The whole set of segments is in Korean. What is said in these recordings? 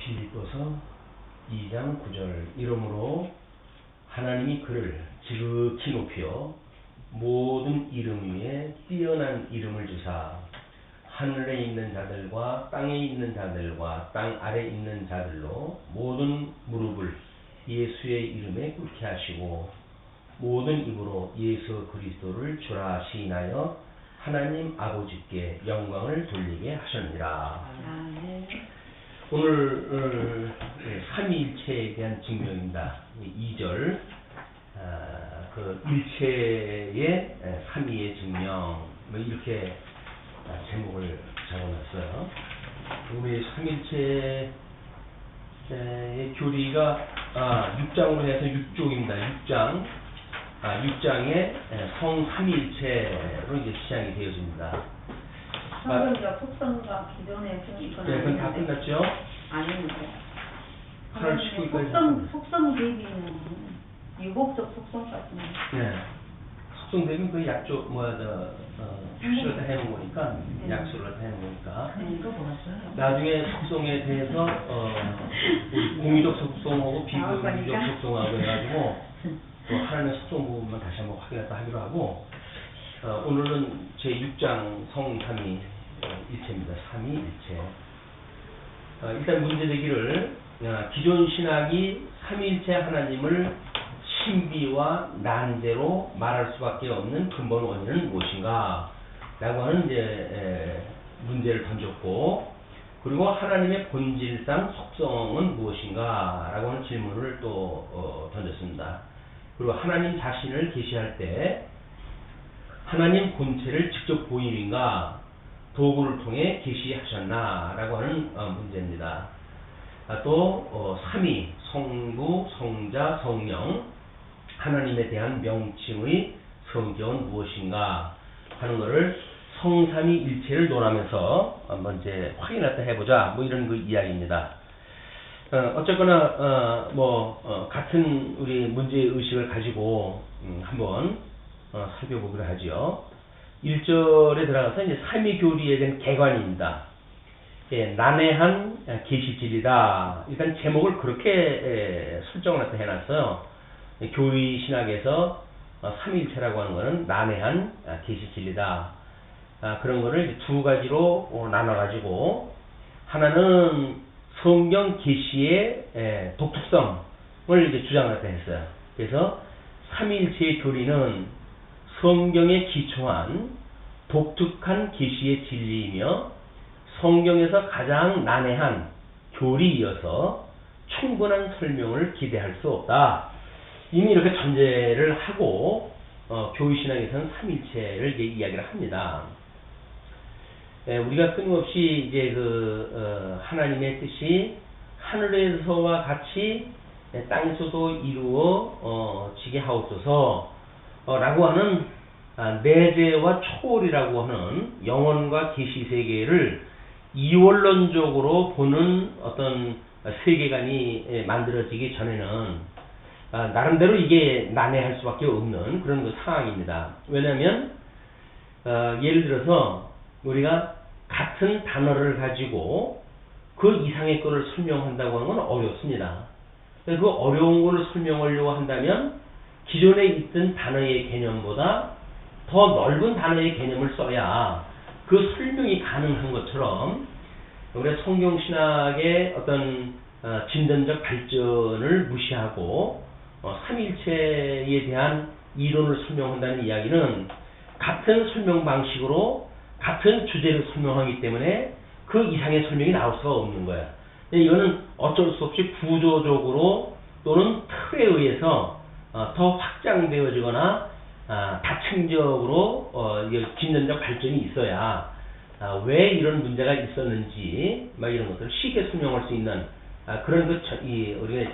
빌립보서 2장 9절 이러므로 하나님이 그를 지극히 높여 모든 이름 위에 뛰어난 이름을 주사 하늘에 있는 자들과 땅에 있는 자들과 땅 아래 있는 자들로 모든 무릎을 예수의 이름에 꿇게 하시고 모든 입으로 예수 그리스도를 주라 시인하여 하나님 아버지께 영광을 돌리게 하셨느니라. 오늘 삼위일체에 대한 증명입니다. 2절 그 일체의 삼위의 증명 뭐 이렇게 제목을 적어놨어요. 우리 삼위일체의 교리가 6장으로 해서 6쪽입니다. 6장에 성삼위일체로 이제 시작이 되어집니다. 성경과 속성과 기존의 이건 네, 그건 다 끝났죠? 아닙니다. 8월 19일까지. 속성 대비는 유복적 속성까지는. 네. 속성 대비는 그 약조 표시를 다 해놓은 거니까 약수를 다 해놓은 거니까. 나중에 속성에 대해서 공유적 속성하고 비공유적 속성하고 해가지고 또 하나님의 속성 부분만 다시 한번 확인했다 하기로 하고. 오늘은 제6장 성삼위 일체입니다. 삼위일체. 일단 문제되기를 기존 신학이 삼위일체 하나님을 신비와 난제로 말할 수밖에 없는 근본 원인은 무엇인가? 라고 하는 이제 문제를 던졌고, 그리고 하나님의 본질상 속성은 무엇인가? 라고 하는 질문을 또 던졌습니다. 그리고 하나님 자신을 계시할 때 하나님 본체를 직접 보임인가 도구를 통해 계시하셨나 라고 하는 문제입니다. 또 삼위 성부 성자 성령 하나님에 대한 명칭의 성격은 무엇인가 하는 것을 성삼위일체를 논하면서 한번 이제 확인했다 해보자 뭐 이런 그 이야기입니다. 어쨌거나 같은 우리 문제의식을 가지고 한번 살펴보기로 하죠. 1절에 들어가서 이제 삼위교리에 대한 개관입니다. 난해한 계시진리다. 일단 제목을 그렇게 설정을 해놨어요. 교리 신학에서 삼위일체라고 하는 것은 난해한 계시진리다. 그런 거를 이제 두 가지로 나눠가지고 하나는 성경 계시의 독특성을 이제 주장을 했어요. 그래서 삼위일체의 교리는 성경에 기초한 독특한 계시의 진리이며 성경에서 가장 난해한 교리이어서 충분한 설명을 기대할 수 없다. 이미 이렇게 전제를 하고 교리신학에서는 삼위일체를 이야기를 합니다. 우리가 끊임없이 이제 하나님의 뜻이 하늘에서와 같이 땅에서도 이루어지게 하옵소서 라고 하는 내재와 초월이라고 하는 영혼과 계시 세계를 이원론적으로 보는 어떤 세계관이 만들어지기 전에는 나름대로 이게 난해할 수밖에 없는 그런 그 상황입니다. 왜냐하면 예를 들어서 우리가 같은 단어를 가지고 그 이상의 거를 설명한다고 하는 건 어렵습니다. 그 어려운 거를 설명하려고 한다면 기존에 있던 단어의 개념보다 더 넓은 단어의 개념을 써야 그 설명이 가능한 것처럼 우리 성경신학의 어떤 진전적 발전을 무시하고 삼위일체에 대한 이론을 설명한다는 이야기는 같은 설명 방식으로 같은 주제를 설명하기 때문에 그 이상의 설명이 나올 수가 없는 거야. 이거는 어쩔 수 없이 구조적으로 또는 틀에 의해서 더 확장되어지거나 다층적으로 진전적 발전이 있어야 왜 이런 문제가 있었는지 막 이런 것들을 쉽게 설명할 수 있는 그런 우리가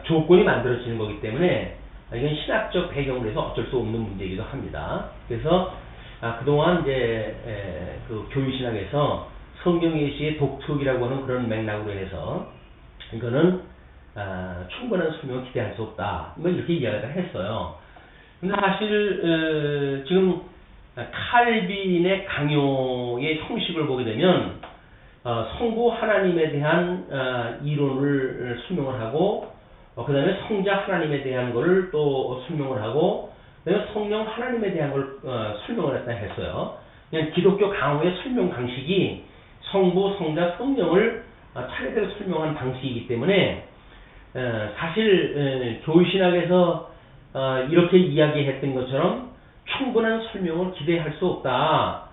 조건이 만들어지는 거기 때문에 이건 신학적 배경으로 해서 어쩔 수 없는 문제이기도 합니다. 그래서 그동안 이제 그 교리신학에서 성경예시의 독특이라고 하는 그런 맥락으로 해서 이거는 충분한 설명을 기대할 수 없다. 뭐 이렇게 이야기를 했어요. 근데 사실 지금 칼빈의 강요의 형식을 보게 되면 성부 하나님에 대한 이론을 설명을 하고 그 다음에 성자 하나님에 대한 걸 또 설명을 하고 그 다음에 성령 하나님에 대한 걸 설명을 했다 했어요. 그냥 기독교 강호의 설명 방식이 성부, 성자, 성령을 차례대로 설명한 방식이기 때문에 사실 교회신학에서 이렇게 이야기했던 것처럼 충분한 설명을 기대할 수 없다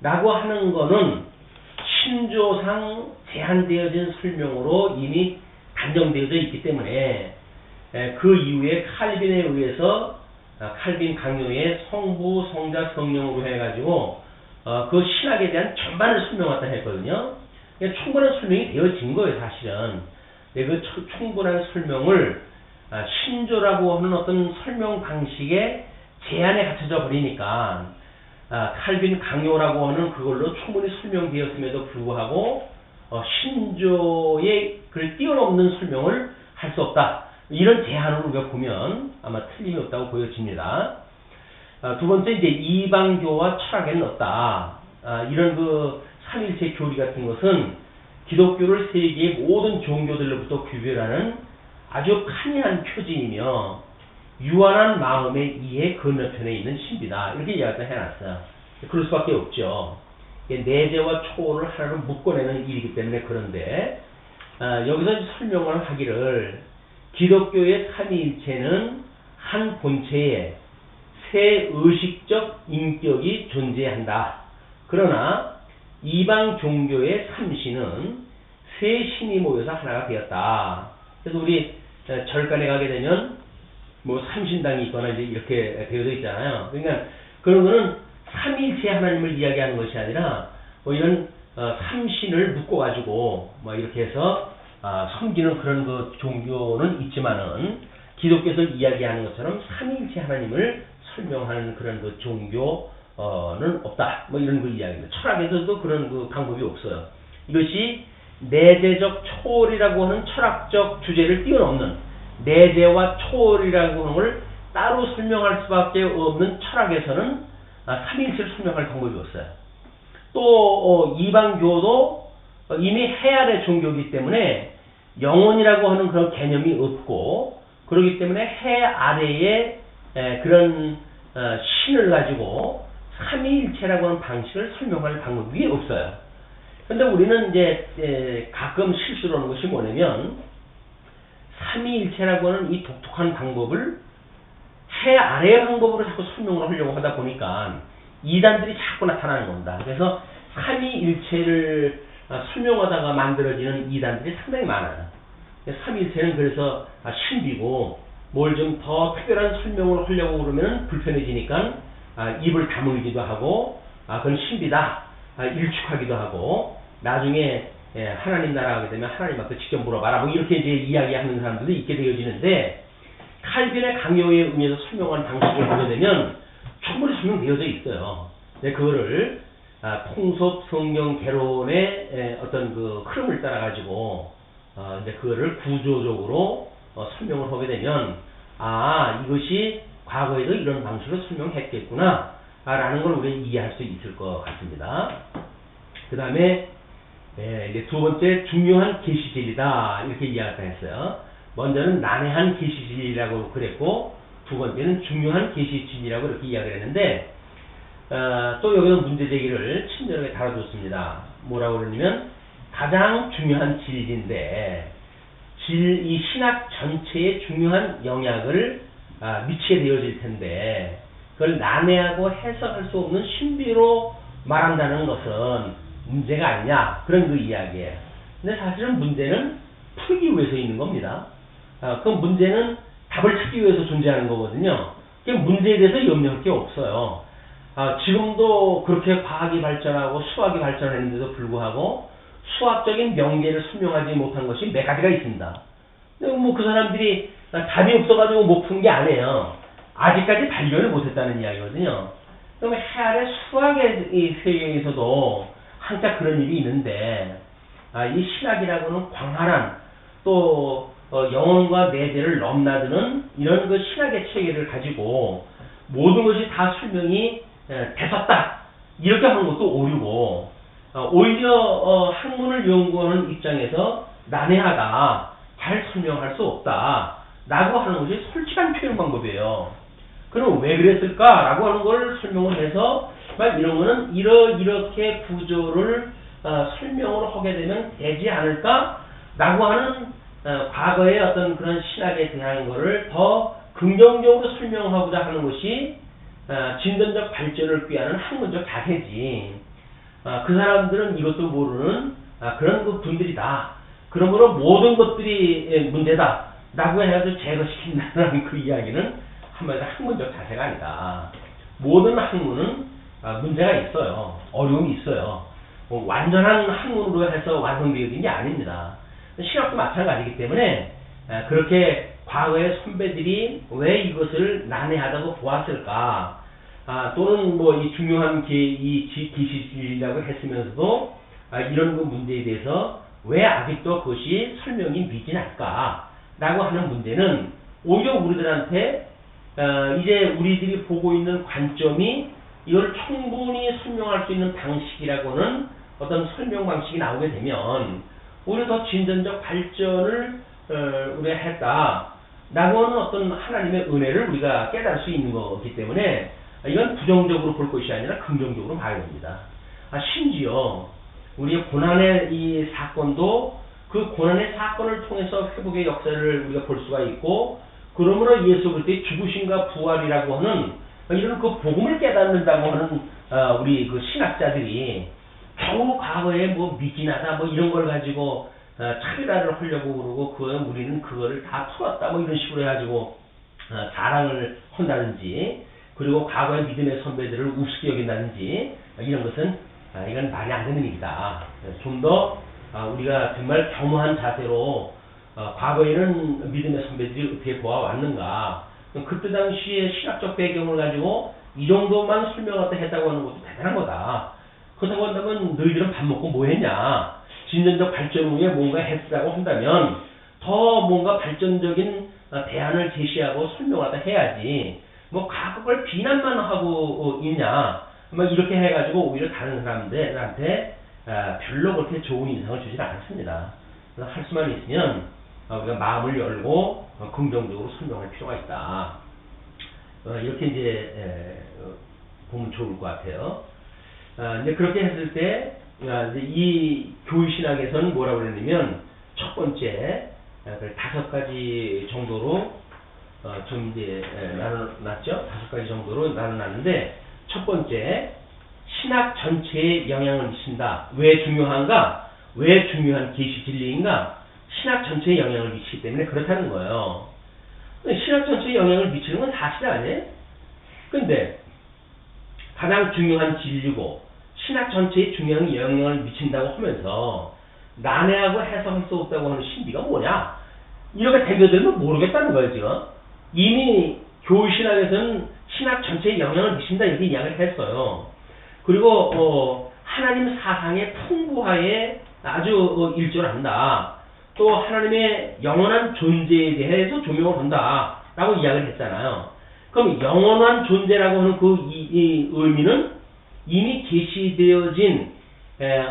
라고 하는 거는 신조상 제한되어진 설명으로 이미 단정되어져 있기 때문에 그 이후에 칼빈에 의해서 칼빈 강요의 성부, 성자, 성령으로 해가지고 그 신학에 대한 전반을 설명했다 했거든요. 충분한 설명이 되어진 거예요, 사실은. 그 충분한 설명을 신조라고 하는 어떤 설명 방식의 제한에 갇혀져 버리니까 칼빈 강요라고 하는 그걸로 충분히 설명되었음에도 불구하고 신조의 그 뛰어넘는 설명을 할 수 없다. 이런 제한을 우리가 보면 아마 틀림이 없다고 보여집니다. 두 번째 이제 이방교와 철학에는 없다. 이런 그 삼일체 교리 같은 것은 기독교를 세계의 모든 종교들로부터 구별하는 아주 판이한 표징이며 유한한 마음의 이해 건너편에 있는 신비다. 이렇게 이야기를 해놨어요. 그럴 수밖에 없죠. 내재와 초월을 하나로 묶어내는 일이기 때문에. 그런데 여기서 설명을 하기를 기독교의 삼위일체는 한 본체에 세 의식적 인격이 존재한다. 그러나 이방 종교의 삼신은 세 신이 모여서 하나가 되었다. 그래서 우리 절간에 가게 되면 뭐 삼신당이 있거나 이제 이렇게 되어져 있잖아요. 그러니까 그런 거는 삼위일체 하나님을 이야기하는 것이 아니라 뭐 이런 삼신을 묶어가지고 뭐 이렇게 해서 섬기는 그런 그 종교는 있지만은 기독교에서 이야기하는 것처럼 삼위일체 하나님을 설명하는 그런 그 종교는 없다. 뭐 이런 그 이야기입니다. 철학에서도 그런 그 방법이 없어요. 이것이 내재적 초월이라고 하는 철학적 주제를 뛰어넘는 내재와 초월이라고 하는 걸 따로 설명할 수밖에 없는 철학에서는 삼위일체를 설명할 방법이 없어요. 또 이방교도 이미 해 아래 종교이기 때문에 영혼이라고 하는 그런 개념이 없고 그렇기 때문에 해 아래에 그런 신을 가지고 삼위일체라고 하는 방식을 설명할 방법이 없어요. 그런데 우리는 이제 가끔 실수로 하는 것이 뭐냐면 삼위일체라고 하는 이 독특한 방법을 해 아래의 방법으로 자꾸 설명을 하려고 하다 보니까 이단들이 자꾸 나타나는 겁니다. 그래서 삼위일체를 설명하다가 만들어지는 이단들이 상당히 많아요. 삼위일체는 그래서 신비고 뭘 좀 더 특별한 설명을 하려고 그러면 불편해지니까 입을 다물기도 하고 그건 신비다 일축하기도 하고 나중에 하나님 나라 가게 되면 하나님한테 직접 물어봐라 뭐 이렇게 이제 이야기하는 사람들도 있게 되어지는데 칼빈의 강요에 의해서 설명하는 방식을 보게 되면 충분히 설명되어져 있어요. 근데 그거를 통섭 성경 개론의 어떤 그 흐름을 따라 가지고 이제 그거를 구조적으로 설명을 하게 되면 이것이 과거에도 이런 방식으로 설명했겠구나 라는 걸 우리가 이해할 수 있을 것 같습니다. 그 다음에 이제 두 번째 중요한 계시진리다 이렇게 이야기했어요. 먼저는 난해한 계시진리라고 그랬고 두 번째는 중요한 계시진리라고 이렇게 이야기를 했는데 또 여기서 문제제기를 친절하게 다뤄줬습니다. 뭐라고 그러냐면 가장 중요한 진리인데 이 신학 전체에 중요한 영향을 미치게 되어질 텐데 그걸 난해하고 해석할 수 없는 신비로 말한다는 것은 문제가 아니냐 그런 그 이야기예요. 근데 사실은 문제는 풀기 위해서 있는 겁니다. 그 문제는 답을 찾기 위해서 존재하는 거거든요. 문제에 대해서 염려할 게 없어요. 지금도 그렇게 과학이 발전하고 수학이 발전했는데도 불구하고 수학적인 명제를 설명하지 못한 것이 몇 가지가 있습니다. 뭐 그 사람들이 답이 없어가지고 못 푼 게 아니에요. 아직까지 발견을 못했다는 이야기거든요. 그러면 해 아래 수학의 이 세계에서도 항상 그런 일이 있는데 이 신학이라고는 광활한 또 영혼과 내재를 넘나드는 이런 그 신학의 체계를 가지고 모든 것이 다 설명이 됐었다 이렇게 하는 것도 오류고 오히려 학문을 연구하는 입장에서 난해하다, 잘 설명할 수 없다 라고 하는 것이 솔직한 표현 방법이에요. 그럼 왜 그랬을까? 라고 하는 걸 설명을 해서 이런 거는 이렇게 구조를 설명을 하게 되면 되지 않을까? 라고 하는 과거의 어떤 그런 신학에 대한 거를 더 긍정적으로 설명하고자 하는 것이 진전적 발전을 꾀하는 학문적 자세지. 그 사람들은 이것도 모르는 그런 그 분들이다. 그러므로 모든 것들이 문제다 라고 해가지고 제거시킨다는 그 이야기는 한마디로 학문적 자세가 아니다. 모든 학문은 문제가 있어요. 어려움이 있어요. 완전한 학문으로 해서 완성되어진 게 아닙니다. 신학도 마찬가지이기 때문에 그렇게 과거의 선배들이 왜 이것을 난해하다고 보았을까, 또는 뭐 이 중요한 기시주의라고 했으면서도 이런 그 문제에 대해서 왜 아직도 그것이 설명이 미진할까 라고 하는 문제는 오히려 우리들한테 이제 우리들이 보고 있는 관점이 이걸 충분히 설명할 수 있는 방식이라고는 어떤 설명 방식이 나오게 되면 오히려 더 진전적 발전을 우리가 했다 라고 하는 어떤 하나님의 은혜를 우리가 깨달을 수 있는 거기 때문에 이건 부정적으로 볼 것이 아니라 긍정적으로 봐야 됩니다. 심지어 우리의 고난의 이 사건도 그 고난의 사건을 통해서 회복의 역사를 우리가 볼 수가 있고, 그러므로 예수 그리스도의 죽으심과 부활이라고 하는 이런 그 복음을 깨닫는다고 하는 우리 그 신학자들이 겨우 과거에 뭐 미진하다 뭐 이런 걸 가지고 차별화를 하려고 그러고 우리는 그거를 다 풀었다 뭐 이런 식으로 해가지고 자랑을 한다든지, 그리고 과거의 믿음의 선배들을 우습게 여긴다든지 이런 것은 이건 말이 안 되는 일이다. 좀 더 우리가 정말 겸허한 자세로 과거에는 믿음의 선배들이 어떻게 보아왔는가, 그때 당시에 신학적 배경을 가지고 이 정도만 설명을 했다고 하는 것도 대단한 거다. 그렇다고 한다면 너희들은 밥 먹고 뭐 했냐, 진전적 발전 후에 뭔가 했다고 한다면 더 뭔가 발전적인 대안을 제시하고 설명을 하다 해야지, 뭐 과거를 비난만 하고 있냐 뭐 이렇게 해가지고 오히려 다른 사람들한테 별로 그렇게 좋은 인상을 주지 않았습니다. 그래서 할 수만 있으면 우리가 마음을 열고 긍정적으로 설명할 필요가 있다. 이렇게 이제 보면 좋을 것 같아요. 이제 그렇게 했을 때 이 교회신학에서는 뭐라고 그랬냐면, 첫 번째 5가지 정도로 좀 이제 나눠놨죠. 5가지 정도로 나눠놨는데, 첫 번째, 신학 전체에 영향을 미친다. 왜 중요한가? 왜 중요한 계시 진리인가? 신학 전체에 영향을 미치기 때문에 그렇다는 거예요. 신학 전체에 영향을 미치는 건 사실 아니에요? 근데 가장 중요한 진리고 신학 전체에 중요한 영향을 미친다고 하면서 난해하고 해석할 수 없다고 하는 신비가 뭐냐? 이렇게 대표되면 모르겠다는 거예요, 지금. 이미 교신학에서는 신학 전체에 영향을 미친다 이렇게 이야기를 했어요. 그리고 하나님 사상의 풍부하에 아주 일조한다. 또 하나님의 영원한 존재에 대해서 조명을 한다 라고 이야기를 했잖아요. 그럼 영원한 존재라고 하는 그 이 의미는 이미 계시되어진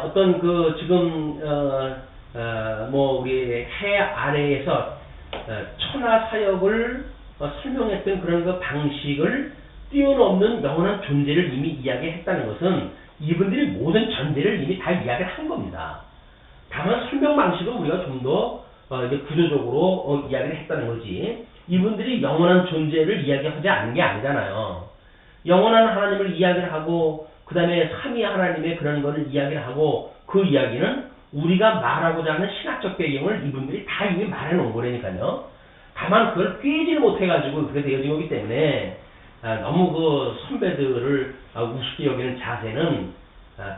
어떤 그 지금 뭐 우리 해 아래에서 천하 사역을 설명했던 그런 그 방식을 뛰어넘는 영원한 존재를 이미 이야기했다는 것은 이분들이 모든 전제를 이미 다 이야기를 한 겁니다. 다만 설명 방식을 우리가 좀 더 구조적으로 이야기를 했다는 거지, 이분들이 영원한 존재를 이야기하지 않는 게 아니잖아요. 영원한 하나님을 이야기를 하고 그 다음에 삼위 하나님의 그런 거를 이야기를 하고, 그 이야기는 우리가 말하고자 하는 신학적 배경을 이분들이 다 이미 말해 놓은 거라니까요. 다만 그걸 꿰지를 못해가지고 그렇게 되어진 거기 때문에 너무 그 선배들을 우습게 여기는 자세는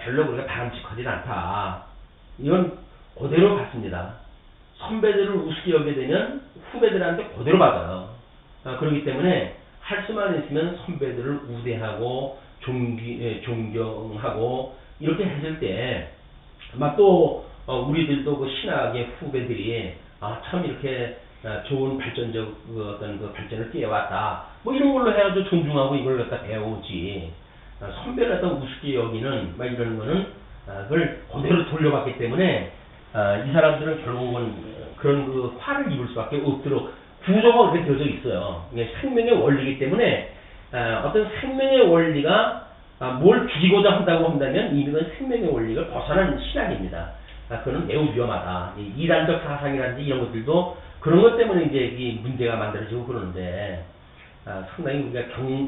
별로 우리가 바람직하지 않다. 이건 그대로 받습니다. 선배들을 우습게 여기게 되면 후배들한테 그대로 받아요. 그렇기 때문에 할 수만 있으면 선배들을 우대하고 존경하고 이렇게 했을 때 아마 또 우리들도 그 신학의 후배들이 참 이렇게 좋은 발전적 어떤 그 발전을 띄워왔다 뭐 이런 걸로 해가지고 존중하고 이걸 갖다 배우지, 선배를 갖다 우습게 여기는 막 이런 거는 그걸 그대로 돌려봤기 때문에 이 사람들은 결국은 그런 그 화를 입을 수밖에 없도록 구조가 그렇게 되어져 있어요. 이게 생명의 원리이기 때문에 어떤 생명의 원리가 뭘 죽이고자 한다고 한다면 이건 생명의 원리를 벗어난 신학입니다. 그거는 매우 위험하다. 이단적 사상이라든지 이런 것들도 그런 것 때문에 이제 이 문제가 만들어지고 그러는데 상당히 우리가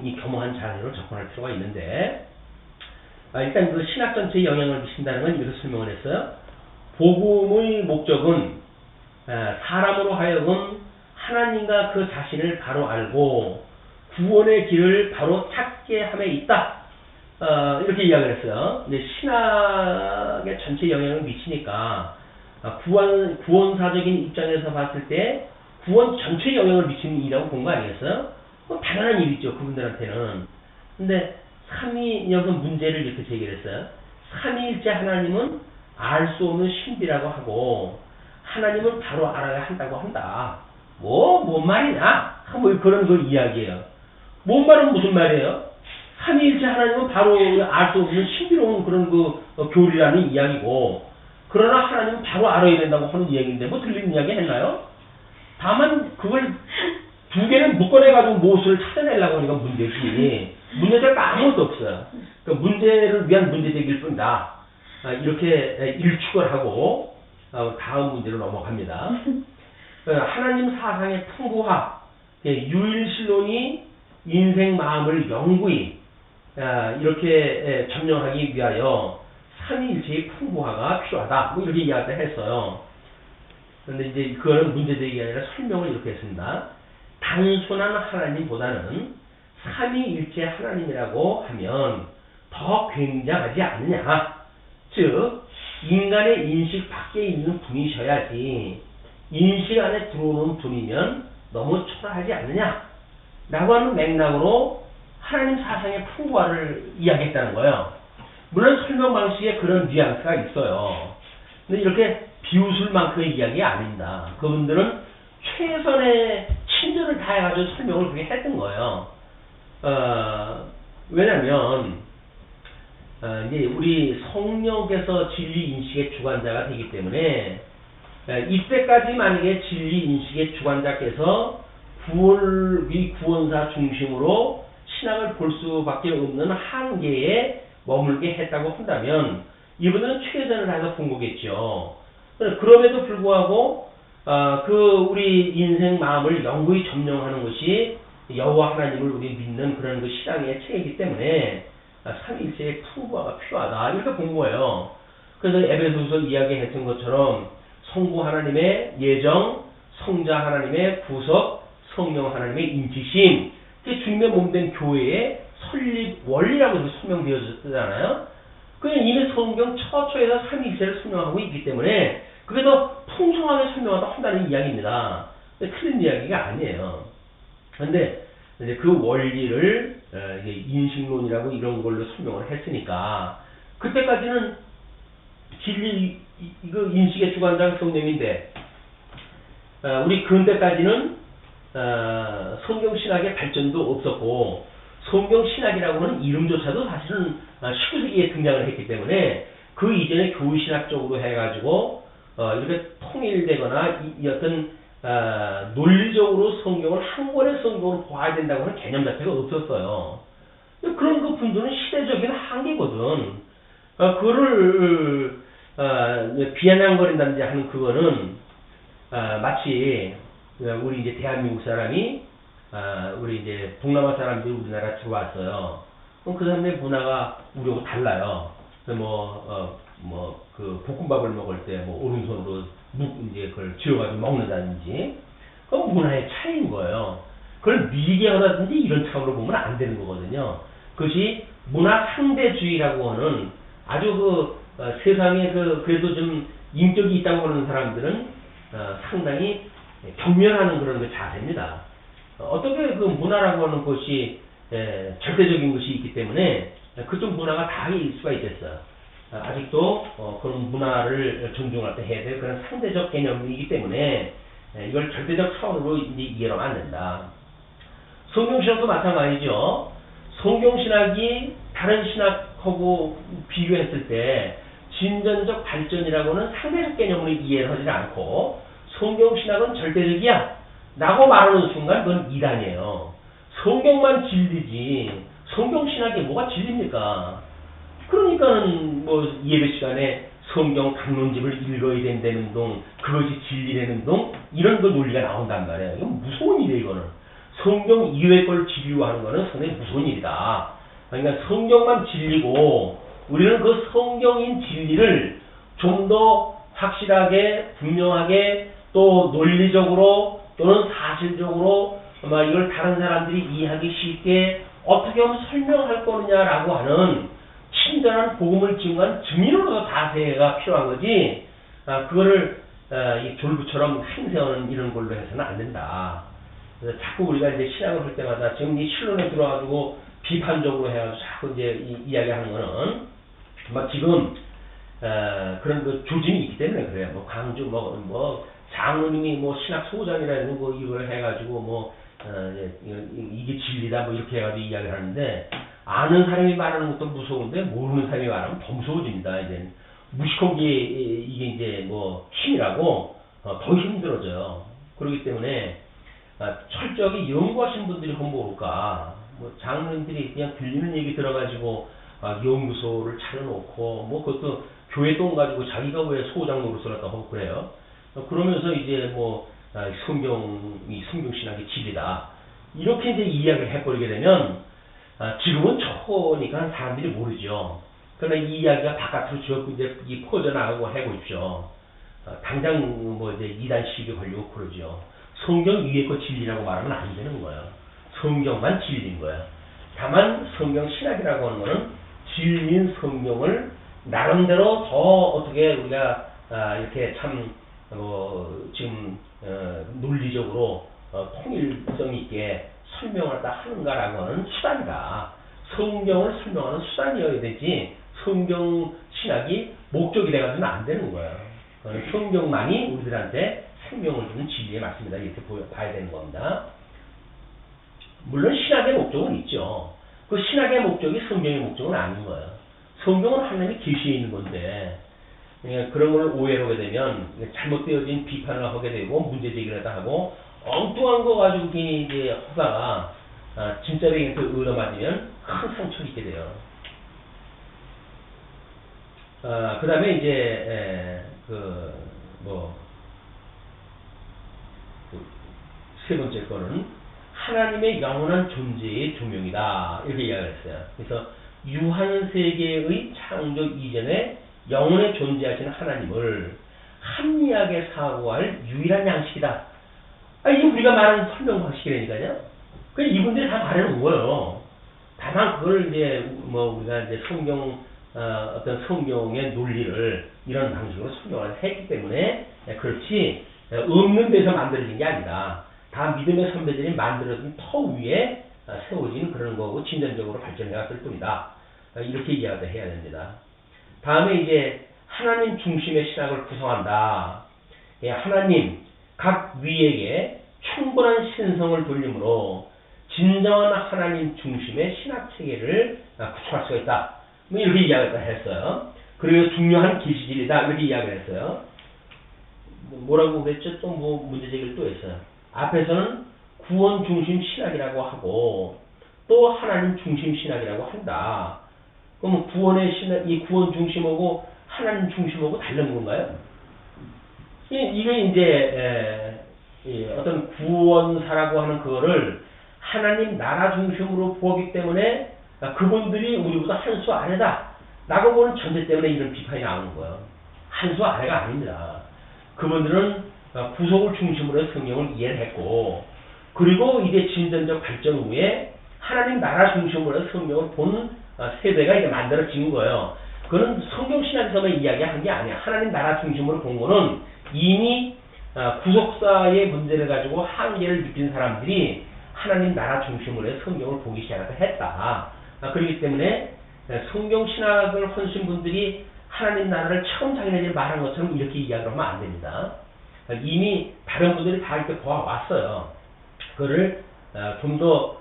이 겸허한 자세로 접근할 필요가 있는데 일단 그 신학 전체에 영향을 미친다는 건 이렇게 설명을 했어요. 복음의 목적은 사람으로 하여금 하나님과 그 자신을 바로 알고 구원의 길을 바로 찾게 함에 있다. 이렇게 이야기를 했어요. 근데 신학의 전체 영향을 미치니까 구원사적인 입장에서 봤을 때 구원 전체에 영향을 미치는 일이라고 본 거 아니겠어요? 당연한 일이죠. 그분들한테는. 근데 여기서 문제를 이렇게 제기했어요. 삼위일체 하나님은 알 수 없는 신비라고 하고 하나님은 바로 알아야 한다고 한다. 뭔 말이냐? 뭐 그런 거 이야기예요. 뭔 말은 무슨 말이에요? 삼위일체 하나님은 바로 알 수 없는 신비로운 그런 그 교리라는 이야기고 그러나 하나님은 바로 알아야 된다고 하는 이야기인데 뭐 들리는 이야기 했나요? 다만 그걸 두 개는 묶어내가지고 무엇을 찾아내려고 하니까 문제지. 문제가 아무것도 없어요. 그러니까 문제를 위한 문제제기일 뿐이다. 이렇게 일축을 하고 다음 문제로 넘어갑니다. 하나님 사상의 풍부화, 유일신론이 인생 마음을 영구히 이렇게 점령하기 위하여 삼위일체의 풍부화가 필요하다. 뭐 이렇게 이야기를 했어요. 그런데 이제 그거는 문제제기가 아니라 설명을 이렇게 했습니다. 단순한 하나님보다는 삼위일체 하나님이라고 하면 더 굉장하지 않느냐. 즉 인간의 인식 밖에 있는 분이셔야지 인식 안에 들어오는 분이면 너무 초라하지 않느냐 라고 하는 맥락으로 하나님 사상의 풍부화를 이야기했다는 거예요. 물론 설명 방식에 그런 뉘앙스가 있어요. 근데 이렇게 비웃을 만큼의 이야기가 아닙니다. 그분들은 최선의 친절을 다해가지고 설명을 그렇게 했던 거예요. 왜냐면 이제 우리 성령께서 진리 인식의 주관자가 되기 때문에 이때까지 만약에 진리 인식의 주관자께서 구원사 중심으로 신학을 볼 수밖에 없는 한계에 머물게 했다고 한다면 이분들은 최선을 다해서 본 거겠죠. 그럼에도 불구하고 우리 인생 마음을 영구히 점령하는 것이 여호와 하나님을 우리 믿는 그런 그 신앙의 체이기 때문에 삼위일체의 풍부화가 필요하다 이렇게 본 거예요. 그래서 에베소서 이야기했던 것처럼 성부 하나님의 예정, 성자 하나님의 구속, 성령 하나님의 인치심, 그게 주님의 몸된 교회의 설립 원리라고 해서 설명되어졌잖아요. 그냥 이미 성경 처처에서 삼위일체를 설명하고 있기 때문에 그게 더 풍성하게 설명하다 한다는 이야기입니다. 틀린 이야기가 아니에요. 그런데 이제 그 원리를 이제 인식론이라고 이런 걸로 설명을 했으니까 그때까지는 진리 이거 인식의 주관자가 성령인데 우리 근대까지는 성경 신학의 발전도 없었고 성경 신학이라고 하는 이름조차도 사실은 19세기에 등장을 했기 때문에 그 이전에 교회 신학적으로 해가지고 이렇게 통일되거나 이 어떤 논리적으로 성경을 한 권의 성경으로 봐야 된다고 하는 개념 자체가 없었어요. 그런 그 분들은 시대적인 한계거든. 그거를 비아냥거린다든지 하는 그거는 마치 우리 이제 대한민국 사람이 우리 이제 동남아 사람들이 우리나라 들어왔어요. 그럼 그 사람의 문화가 우리하고 달라요. 그 볶음밥을 먹을 때 오른손으로 이제 그걸 쥐어가지고 먹는다든지 그건 문화의 차이인 거예요. 그걸 미개하다든지 이런 차원으로 보면 안 되는 거거든요. 그것이 문화 상대주의라고 하는 아주 세상에 그래도 좀 인격이 있다고 하는 사람들은 상당히 경멸하는 그런 그 자세입니다. 어떻게 그 문화라고 하는 것이 절대적인 것이 있기 때문에 그쪽 문화가 다일 수가 있겠어요. 아직도 그런 문화를 존중할 때 해야 될 그런 상대적 개념이기 때문에 이걸 절대적 차원으로 이제 이해하면 안 된다. 성경신학도 마찬가지죠. 성경신학이 다른 신학하고 비교했을 때 진전적 발전이라고는 상대적 개념으로 이해를 하지 않고 성경신학은 절대적이야 라고 말하는 순간 그건 이단이에요. 성경만 진리지 성경신학이 뭐가 진리입니까? 그러니까는 뭐 예배 시간에 성경 강론집을 읽어야 된다는 동 그것이 진리라는 동 이런 그 논리가 나온단 말이에요. 이건 무서운 일이에요. 이거는 성경 이외의 걸 진리화하는 거는 상당히 무서운 일이다. 그러니까 성경만 진리고 우리는 그 성경인 진리를 좀 더 확실하게 분명하게 또 논리적으로 또는 사실적으로 이걸 다른 사람들이 이해하기 쉽게 어떻게 하면 설명할 거느냐라고 하는 친절한 복음을 증거한 증인으로서 다세가 필요한 거지. 그거를 이 졸부처럼 행세하는 이런 걸로 해서는 안 된다. 그래서 자꾸 우리가 이제 신학을 할 때마다 지금 이 신론에 들어가지고 비판적으로 해가지고 자꾸 이제 이야기하는 거는 막 지금 그런 그 조짐이 있기 때문에 그래요. 뭐 광주 뭐 장로님이 뭐 신학 소장이라는 거 이걸 해가지고 뭐 이게 진리다 뭐 이렇게 해가지고 이야기를 하는데 아는 사람이 말하는 것도 무서운데 모르는 사람이 말하면 더 무서워집니다. 이제 무식한 게 이게 이제 뭐 힘이라고 더 힘들어져요. 그렇기 때문에 철저하게 연구하신 분들이 모를까 뭐 장로님들이 그냥 들리는 얘기 들어가지고 연구소를 차려놓고 뭐 그것도 교회 돈 가지고 자기가 왜 소장 노릇을 하다 하고 그래요. 그러면서 이제 뭐 성경신학의 진리다 이렇게 이제 이야기를 해버리게 되면 지금은 초니까 사람들이 모르죠. 그러나 이 이야기가 바깥으로 쭉 이제 퍼져나가고 해보십시오. 당장 뭐 이제 이단 시비 걸리고 그러죠. 성경 위에 거 진리라고 말하면 안 되는 거예요. 성경만 진리인 거예요. 다만 성경 신학이라고 하는 거는 진리인 성경을 나름대로 더 어떻게 우리가 이렇게 참 지금 논리적으로 통일성 있게 설명하다 하는가라고 하는 수단이다. 성경을 설명하는 수단이어야 되지 성경 신학이 목적이 돼가지고는 안 되는 거예요. 성경만이 우리들한테 생명을 주는 진리의 말씀이다. 이렇게 봐야 되는 겁니다. 물론 신학의 목적은 있죠. 그 신학의 목적이 성경의 목적은 아닌 거예요. 성경은 하나님이 계시에 있는 건데 그런 걸 오해를 하게 되면 잘못되어진 비판을 하게 되고 문제제기를 하고 엉뚱한 거 가지고 이제 하다가 진짜로 얻어맞으면 큰 상처를 입게 돼요. 그 다음에 이제 세 번째 거는 하나님의 영원한 존재의 조명이다 이렇게 이야기를 했어요. 그래서 유한 세계의 창조 이전에 영원에 존재하시는 하나님을 합리하게 사고할 유일한 양식이다. 이게 우리가 말하는 설명 방식이라니까요. 그러니까 이분들이 다 말해놓은 거예요. 다만 그걸 이제 우리가 이제 어떤 성경의 논리를 이런 방식으로 설명을 했기 때문에 그렇지 없는 데서 만들어진 게 아니다. 다 믿음의 선배들이 만들어진 터 위에 세워진 그런 거고 진전적으로 발전해왔을 뿐이다. 이렇게 이해가 해야 됩니다. 다음에 이제 하나님 중심의 신학을 구성한다. 하나님 각 위에게 충분한 신성을 돌림으로 진정한 하나님 중심의 신학 체계를 구축할 수가 있다. 뭐 이렇게 이야기를 했어요. 그리고 중요한 계시질이다 이렇게 이야기를 했어요. 뭐라고 그랬죠? 또 뭐 문제제기를 또 했어요. 앞에서는 구원 중심 신학이라고 하고 또 하나님 중심 신학이라고 한다. 그럼 구원의 신학, 이 구원 중심하고 하나님 중심하고 다른 건가요? 이게 이제 어떤 구원사라고 하는 그거를 하나님 나라 중심으로 보기 때문에 그분들이 우리보다 한 수 아래다 라고 보는 전제 때문에 이런 비판이 나오는 거예요. 한 수 아래가 아닙니다. 그분들은 구속을 중심으로 해서 성경을 이해를 했고 그리고 이제 진전적 발전 후에 하나님 나라 중심으로 해서 성경을 본 세대가 이제 만들어진 거예요. 그건 성경신학에서만 이야기한 게 아니야. 하나님 나라 중심으로 본 거는 이미 구속사의 문제를 가지고 한계를 느낀 사람들이 하나님 나라 중심으로 해서 성경을 보기 시작했다. 그렇기 때문에 성경신학을 하신 분들이 하나님 나라를 처음 자기네들이 말한 것처럼 이렇게 이야기를 하면 안 됩니다. 이미 다른 분들이 다 이렇게 보아왔어요. 그거를 좀 더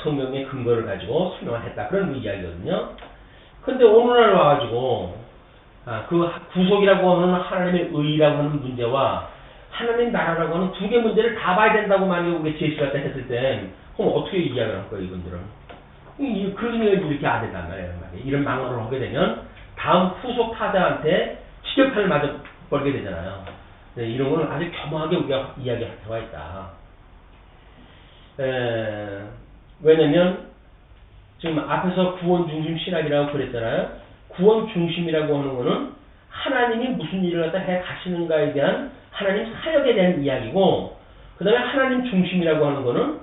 성경의 근거를 가지고 설명을 했다. 그런 이야기거든요. 근데 오늘날 와가지고 그 구속이라고 하는 하나님의 의라고 하는 문제와 하나님 나라라고 하는 두 개 문제를 다 봐야 된다고 만약에 우리가 제시를 갖다 했을 때 그럼 어떻게 이야기를 할 거예요, 이분들은? 그런 일 이렇게 안 된단 말이에요. 이런 망언을 하게 되면 다음 후속 타자한테 직격탄을 맞아 버리게 되잖아요. 네, 이런 거는 아주 겸허하게 우리가 이야기할 필요가 있다. 왜냐면 지금 앞에서 구원 중심 신학이라고 그랬잖아요. 구원 중심이라고 하는 거는 하나님이 무슨 일을 갖다 해 가시는가에 대한 하나님 사역에 대한 이야기고, 그 다음에 하나님 중심이라고 하는 거는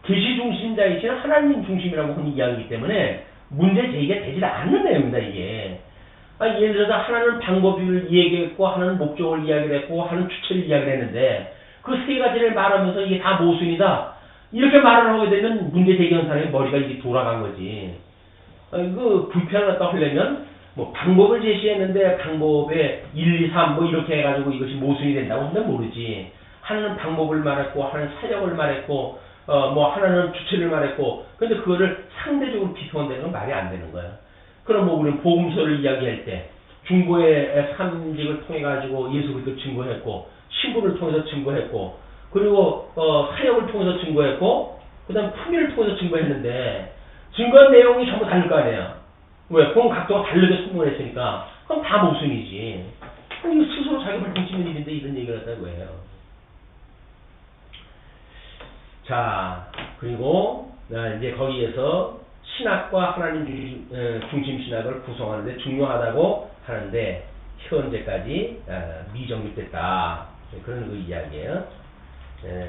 계시 중심자이신 하나님 중심이라고 하는 이야기이기 때문에 문제 제기가 되지 않는 내용입니다, 이게. 예를 들어서 하나는 방법을 이야기했고, 하나는 목적을 이야기를 했고, 하나는 주체를 이야기를 했는데, 그 세 가지를 말하면서 이게 다 모순이다. 이렇게 말을 하게 되면 문제 제기한 사람의 머리가 이게 돌아간 거지. 그 불편을 갖다 하려면, 뭐 방법을 제시했는데 방법에 1, 2, 3 뭐 이렇게 해가지고 이것이 모순이 된다고 하면 모르지. 하나는 방법을 말했고, 하나는 사역을 말했고, 뭐 하나는 주체를 말했고, 근데 그거를 상대적으로 비평한다는 건 말이 안 되는 거야. 그럼 뭐 우리는 복음서를 이야기할 때 중보의 삼직을 통해 가지고 예수 그리스도 증거했고, 신부를 통해서 증거했고, 그리고 사역을 통해서 증거했고, 그다음 품위를 통해서 증거했는데 증거한 내용이 전부 다를 거 아니에요. 왜? 그건 각도가 다르게 설명을 했으니까 그럼 다 모순이지. 그럼 이거 스스로 자기 발등치는 일인데 이런 얘기를 했다고 해요. 자, 그리고 이제 거기에서 신학과 하나님 중심 신학을 구성하는데 중요하다고 하는데 현재까지 미정립됐다. 그런 그 이야기예요.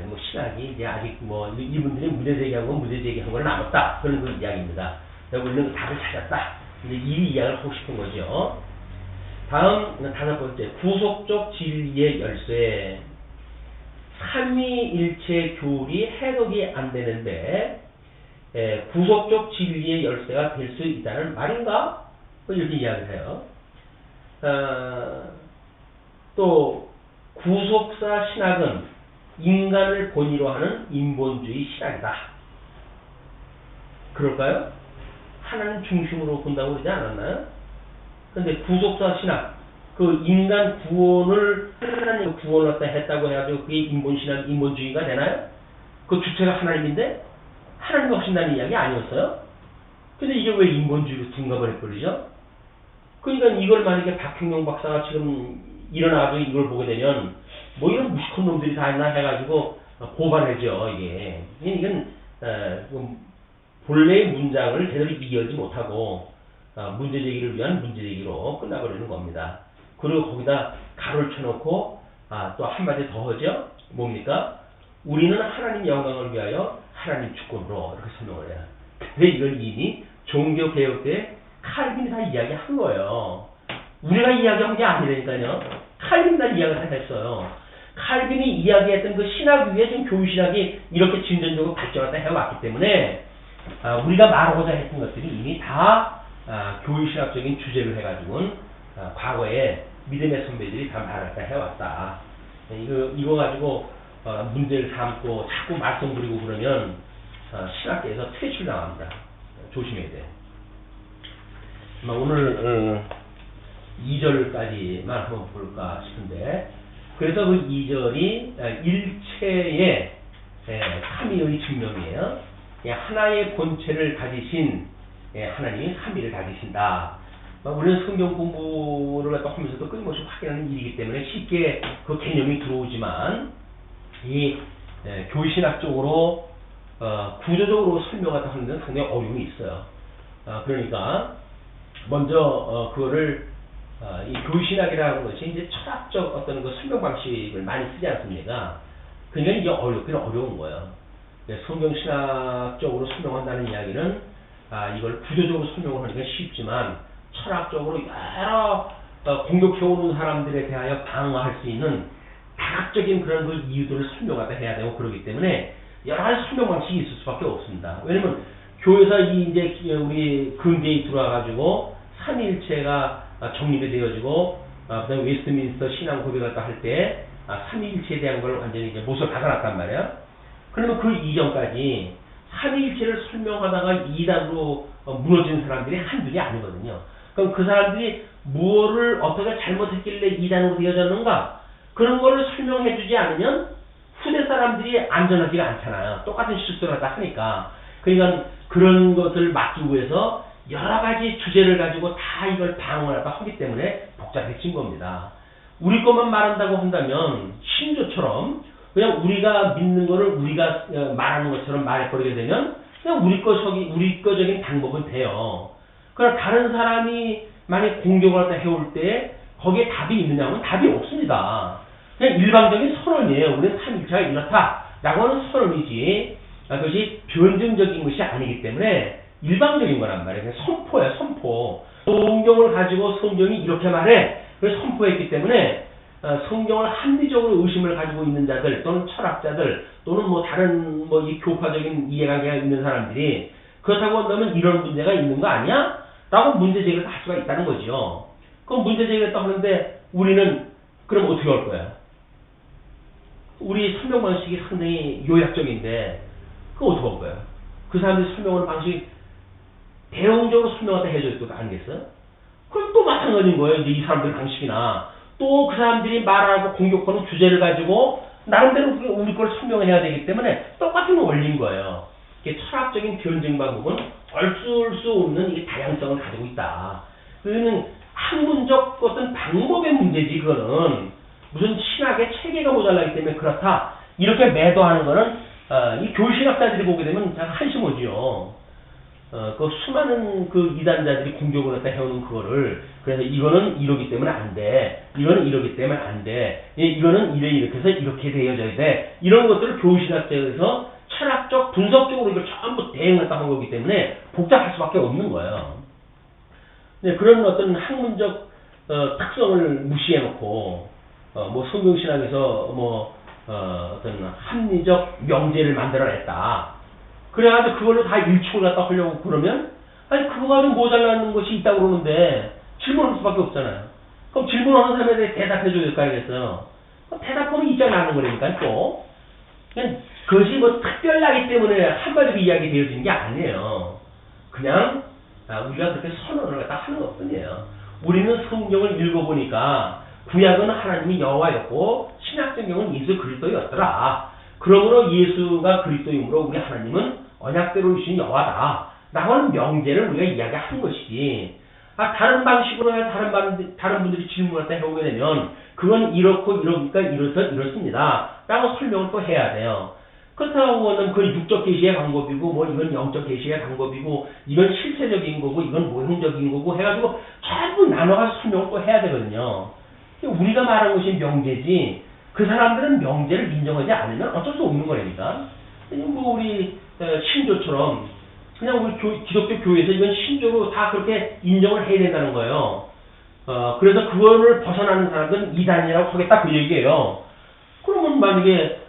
뭐 신학이 이제 아직 뭐 이분들이 문제 제기한 건 문제 제기한 건 남았다. 그런 그 이야기입니다. 우리는 답을 찾았다. 이제 이 이야기를 하고 싶은 거죠. 다음 5번째 구속적 진리의 열쇠. 삼위일체 교리 해석이 안 되는데 구속적 진리의 열쇠가 될 수 있다는 말인가? 이렇게 이야기를 해요. 또 구속사 신학은 인간을 본의로 하는 인본주의 신학이다. 그럴까요? 하나님 중심으로 본다고 그러지 않았나요? 근데 구속사 신학, 그 인간 구원을 하나님 구원을 갖다 했다고 해가지고 그게 인본신학, 인본주의가 되나요? 그 주체가 하나님인데 하나님이 하신다는 이야기 아니었어요? 근데 이게 왜 인본주의로 둔갑을 해버리죠? 그러니까 이걸 만약에 박형용 박사가 지금 일어나가지고 이걸 보게 되면 뭐 이런 무식한 놈들이 다 있나 해가지고 고발하죠. 이건 본래의 문장을 제대로 이해하지 못하고 문제 제기를 위한 문제 제기로 끝나버리는 겁니다. 그리고 거기다 가로를 쳐놓고 또 한마디 더 하죠. 뭡니까? 우리는 하나님 영광을 위하여 하나님 주권으로 이렇게 설명을 해요. 근데 이걸 이미 종교 개혁 때 칼빈이 다 이야기한 거예요. 우리가 이야기한 게 아니라니까요. 칼빈이 다 이야기를 했어요. 칼빈이 이야기했던 그 신학 위에 지금 교회신학이 이렇게 진전적으로 발전하다 해왔기 때문에 우리가 말하고자 했던 것들이 이미 다 교회신학적인 주제를 해가지고는 과거에 믿음의 선배들이 다 말했다 해왔다. 이거 가지고 문제를 삼고 자꾸 말썽 부리고 그러면 신학계에서 퇴출당합니다. 조심해야 돼. 오늘 2절까지만 한번 볼까 싶은데, 그래서 그 2절이 일체의 삼위의 증명이에요. 하나의 본체를 가지신 하나님이 삼위를 가지신다. 우리는 성경 공부를 갖다 하면서도 끊임없이 확인하는 일이기 때문에 쉽게 그 개념이 들어오지만 이 교신학적으로 구조적으로 설명하다 하는 데는 상당히 어려움이 있어요. 그러니까 먼저 그거를 이 교신학이라는 것이 이제 철학적 어떤 그 설명 방식을 많이 쓰지 않습니까? 그러니까 이게 어렵긴 어려운 거예요. 성경 신학적으로 설명한다는 이야기는 이걸 구조적으로 설명을 하기가 쉽지만 철학적으로 여러 공격해오는 사람들에 대하여 방어할 수 있는 다각적인 그런 그 이유들을 설명하다 해야 되고 그러기 때문에 여러 가지 설명 방식이 있을 수밖에 없습니다. 왜냐면 교회에서 이제 우리 근대에 들어와가지고 삼위일체가 정립이 되어지고 그다음에 웨스트민스터 신앙 고백을 할 때 삼위일체에 대한 걸 완전히 이제 못을 박아놨단 말이야. 그러면 그 이전까지 삼위일체를 설명하다가 이단으로 무너진 사람들이 한둘이 아니거든요. 그럼 그 사람들이 무엇을 어떻게 잘못했길래 이단으로 되어졌는가 그런 거를 설명해주지 않으면 후대 사람들이 안전하지가 않잖아요. 똑같은 실수를 하다 하니까. 그러니까 그런 것을 막기 위해서 여러 가지 주제를 가지고 다 이걸 방어를 하기 때문에 복잡해진 겁니다. 우리 것만 말한다고 한다면 신조처럼 그냥 우리가 믿는 거를 우리가 말하는 것처럼 말해버리게 되면 그냥 우리 거적인 방법은 돼요. 그러나 다른 사람이 만약 공격을 갖다 해올 때 거기에 답이 있느냐면 답이 없습니다. 그냥 일방적인 선언이에요. 우리는 삼일체가 이렇다라고 하는 선언이지 그것이 변증적인 것이 아니기 때문에 일방적인 거란 말이에요. 그냥 선포야 선포. 성경을 가지고 성경이 이렇게 말해. 그래서 선포했기 때문에 성경을 합리적으로 의심을 가지고 있는 자들 또는 철학자들 또는 뭐 다른 이 교파적인 이해관계가 있는 사람들이 그렇다고 한다면 이런 문제가 있는 거 아니야? 라고 문제 제기를 할 수가 있다는 거죠. 그럼 문제 제기를 했다고 하는데 우리는 그럼 어떻게 할 거야? 우리 설명 방식이 상당히 요약적인데 그거 어떻게 할 거야? 그 사람들이 설명하는 방식이 대용적으로 설명하다 해줄 것 아니겠어요? 그럼 또 마찬가지인 거예요. 이제 이 사람들 방식이나 또 그 사람들이 말하고 공격하는 주제를 가지고 나름대로 우리 걸 설명해야 되기 때문에 똑같은 원리인 거예요. 이게 철학적인 변증 방법은 얼쓸 수 없는 이 다양성을 가지고 있다. 그거는 학문적 어떤 방법의 문제지. 그거는 무슨 신학의 체계가 모자라기 때문에 그렇다. 이렇게 매도하는 거는 이 교실학자들이 보게 되면 참 한심하지요. 그 수많은 그 이단자들이 공격을 했다 해오는 그거를 그래서 이거는 이러기 때문에 안 돼. 이거는 이러기 때문에 안 돼. 이거는 이렇게 해서 이렇게 되어져야 돼. 이런 것들을 교실학자에서 철학적 분석적으로 이걸 전부 대응을 한 거기 때문에 복잡할 수밖에 없는 거예요. 네, 그런 어떤 학문적 특성을 무시해놓고 뭐 성경신학에서 어떤 합리적 명제를 만들어냈다. 그래가지고 그걸로 다 일축을 갖다 하려고 그러면 아니 그거 가지고 모자라는 것이 있다고 그러는데 질문할 수밖에 없잖아요. 그럼 질문하는 사람에 대해 대답해줘야 될 거 아니겠어요. 그럼 대답하면 입장이 나는 거니까 또 그냥 그것이 뭐 특별하기 때문에 한마디로 이야기 되어지는 게 아니에요. 그냥 우리가 그렇게 선언을 갖다 하는 것 뿐이에요. 우리는 성경을 읽어보니까 구약은 하나님이 여호와였고 신약성경은 예수 그리스도였더라. 그러므로 예수가 그리스도이므로 우리 하나님은 언약대로 이신 여호와다. 라고 하는 명제를 우리가 이야기한 것이지. 다른 방식으로 다른 분들이 질문을 할 때 해오게 되면 그건 이렇고 이러니까 이렇습니다. 라고 설명을 또 해야 돼요. 그렇다고 하면 그건 육적 계시의 방법이고 뭐 이건 영적 계시의 방법이고 이건 실체적인 거고 이건 모형적인 거고 해가지고 전부 나눠가서 설명을 또 해야 되거든요. 우리가 말한 것이 명제지 그 사람들은 명제를 인정하지 않으면 어쩔 수 없는 거라니까. 뭐 우리 신조처럼 그냥 우리 기독교 교회에서 이건 신조로 다 그렇게 인정을 해야 된다는 거예요. 그래서 그거를 벗어나는 사람들은 이단이라고 하겠다 그 얘기예요. 그러면 만약에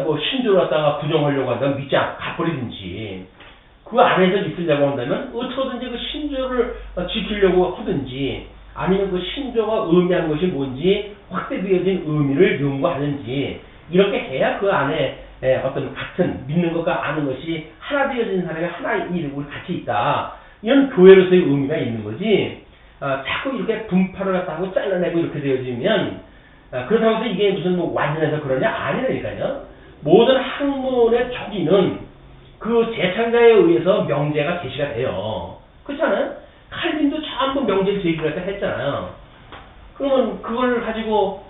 뭐 신조를 갖다가 부정하려고 한다면 믿지 가버리든지 그 안에서 있으려고 한다면 어떻게든지 그 신조를 지키려고 하든지 아니면 그 신조가 의미하는 것이 뭔지 확대되어진 의미를 연구하는지 이렇게 해야 그 안에 어떤 같은 믿는 것과 아는 것이 하나 되어진 사람이 하나의 이름으로 같이 있다. 이런 교회로서의 의미가 있는 거지. 자꾸 이렇게 분파를 갖다 하고 잘라내고 이렇게 되어지면 그렇다고 해서 이게 무슨 뭐 완전해서 그러냐? 아니라니까요. 모든 학문의 초기는 그 재창자에 의해서 명제가 제시가 돼요. 그렇잖아요? 칼빈도 전부 명제를 제기를 했잖아요. 그러면 그걸 가지고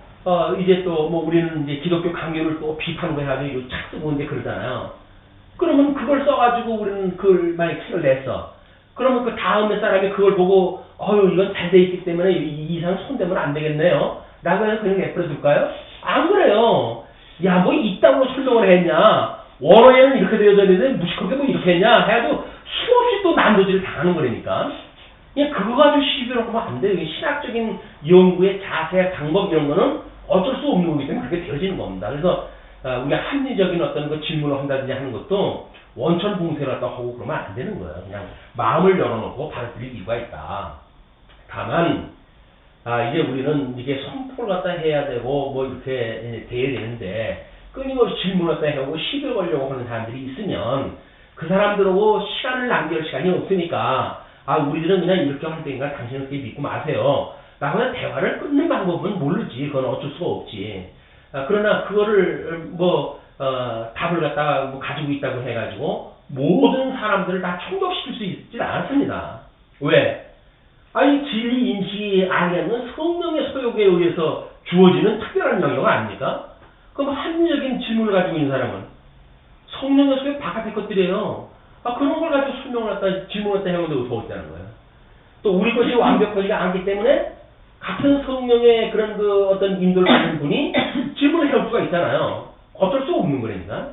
이제 또 뭐 우리는 이제 기독교 강요를 또 비판을 해가지고 이거 책 쓰고 있는데 그러잖아요. 그러면 그걸 써가지고 우리는 그걸 만약 책을 냈어. 그러면 그 다음에 사람이 그걸 보고 이건 잘 돼 있기 때문에 이 이상 손대면 안 되겠네요. 라고 해서 그냥 내버려둘까요? 안 그래요. 야, 뭐 있다고 설명을 했냐. 원어에는 이렇게 되어져 있는데 무식하게 뭐 이렇게 했냐. 해가지고 수없이 또 난도질을 당하는 거라니까. 그냥 그거 가지고 시비를 하면 안 돼요. 신학적인 연구의 자세, 방법 이런 거는 어쩔 수 없는 거기 때문에 그렇게 되어지는 겁니다. 그래서 우리가 합리적인 어떤 그 질문을 한다든지 하는 것도 원천 봉쇄를 갖다 하고 그러면 안 되는 거예요. 그냥 마음을 열어놓고 받아들일 이유가 있다. 다만 이제 우리는 이게 선포를 갖다 해야 되고 뭐 이렇게 돼야 되는데 끊임없이 질문을 갖다 해오고 시비를 걸려고 하는 사람들이 있으면 그 사람들하고 시간을 낭비할 시간이 없으니까 우리들은 그냥 이렇게 할 테니까 당신은 그렇게 믿고 마세요. 라고 해서 대화를 끊는 방법은 모르지. 그건 어쩔 수가 없지. 그러나 그거를 답을 갖다가 가지고 있다고 해가지고 모든 사람들을 다 충족시킬 수 있지 않습니다. 왜? 아니 진리 인식이 아니면 성령의 소욕에 의해서 주어지는 특별한 영역 아닙니까? 그럼 합리적인 질문을 가지고 있는 사람은 성령의 소욕 바깥의 것들이에요. 그런 걸 가지고 설명을 갖다 질문을 갖다 해보는데 어디서 있다는 거예요. 또 우리 것이 완벽하지가 않기 때문에 같은 성령의 그런 어떤 인도를 받는 분이 질문을 해올 수가 있잖아요. 어쩔 수 없는 거니까.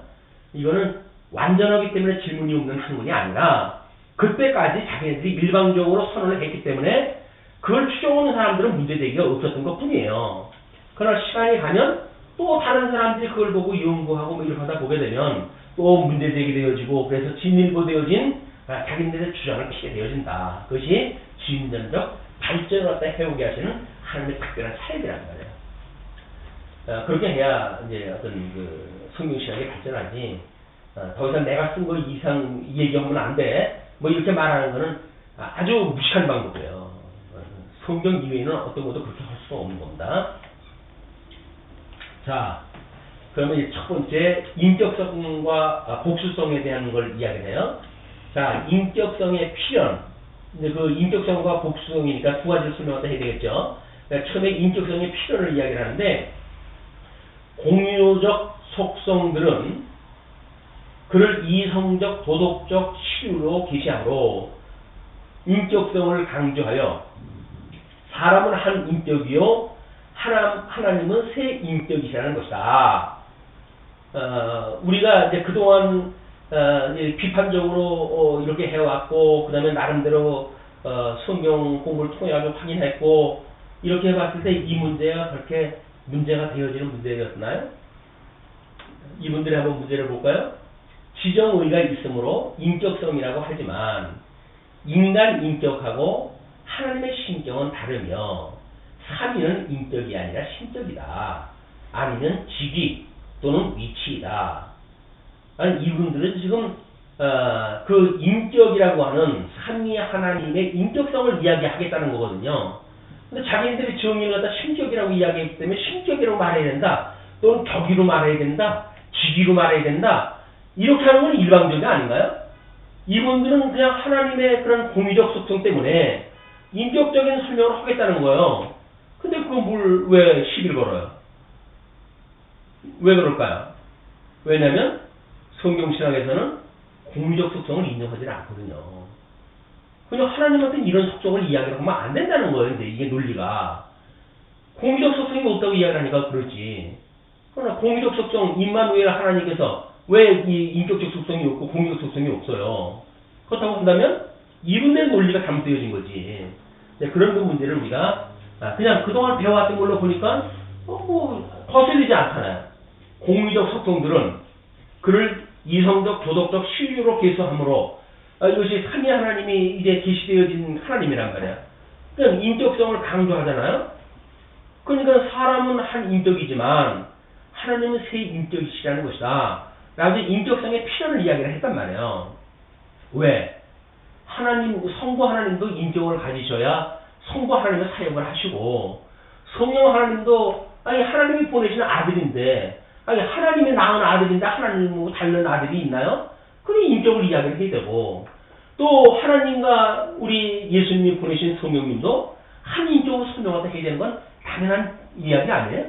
이거는 완전하기 때문에 질문이 없는 학문이 아니라 그때까지 자기네들이 일방적으로 선언을 했기 때문에 그걸 추정하는 사람들은 문제되기가 없었던 것 뿐이에요. 그러나 시간이 가면 또 다른 사람들이 그걸 보고 연구하고 이렇게 하다 보게 되면 또 문제되게 되어지고 그래서 진일보되어진 자기네들의 주장을 피게 되어진다. 그것이 진전적 발전을 갖다 해오게 하시는 하나님의 특별한 사역이란 말이에요. 그렇게 해야 이제 어떤 성경신학이 발전하지. 더 이상 내가 쓴 거 이상 얘기하면 안 돼. 이렇게 말하는 거는 아주 무식한 방법이에요. 성경 이외에는 어떤 것도 그렇게 할 수가 없는 겁니다. 자, 그러면 이제 첫 번째 인격성과 복수성에 대한 걸 이야기해요. 자, 인격성의 필연. 이제 그 인격성과 복수성이니까 두 가지를 설명하다 해야 되겠죠. 그러니까 처음에 인격성의 필연을 이야기를 하는데 공유적 속성들은 그를 이성적 도덕적 치유로 계시하므로 인격성을 강조하여 사람은 한 인격이요 하나님은 세 인격이시라는 것이다. 우리가 이제 그동안 이제 비판적으로 이렇게 해왔고, 그 다음에 나름대로 성경 공부를 통해 가지고 확인했고, 이렇게 해봤을 때 이 문제가 그렇게 문제가 되어지는 문제였나요? 이분들이 한번 문제를 볼까요? 지정의가 있으므로 인격성이라고 하지만 인간 인격하고 하나님의 신격은 다르며 삼위는 인격이 아니라 신격이다. 아니면 직위 또는 위치이다. 아니 이분들은 지금 그 인격이라고 하는 삼위 하나님의 인격성을 이야기하겠다는 거거든요. 근데 자기네들이 정의를 갖다 신격이라고 이야기했기 때문에 신격이라고 말해야 된다. 또는 격위로 말해야 된다. 직위로 말해야 된다. 이렇게 하는 건 일방적이 아닌가요? 이분들은 그냥 하나님의 그런 공의적 속성 때문에 인격적인 설명을 하겠다는 거예요. 근데 그건 왜 시비를 걸어요? 왜 그럴까요? 왜냐면 성경신학에서는 공의적 속성을 인정하지 않거든요. 그냥 하나님한테는 이런 속성을 이야기를 하면 안 된다는 거예요. 이제 이게 논리가. 공의적 속성이 없다고 이야기하니까 그렇지. 그러나 공의적 속성, 임마누엘 하나님께서 왜 이 인격적 속성이 없고 공의적 속성이 없어요? 그렇다고 한다면 이분의 논리가 잘못되어진 거지. 그런 그 문제를 우리가 그냥 그동안 배워왔던 걸로 보니까 거슬리지 않잖아요. 공의적 속성들은 그를 이성적, 도덕적 신유로 계수함으로 이것이 삼위 하나님이 이제 계시되어진 하나님이란 말이야. 그냥 인격성을 강조하잖아요. 그러니까 사람은 한 인격이지만 하나님은 세 인격이시라는 것이다. 라고 인격성의 필연을 이야기를 했단 말이에요. 왜? 성부 하나님도 인격을 가지셔야 성부 하나님의 사역을 하시고, 성령 하나님도, 하나님이 보내신 아들인데, 하나님이 낳은 아들인데 하나님하고 다른 아들이 있나요? 그게 인격을 이야기를 해야 되고, 또 하나님과 우리 예수님이 보내신 성령님도 한 인격으로 설명하다 해야 되는 건 당연한 이야기 아니에요?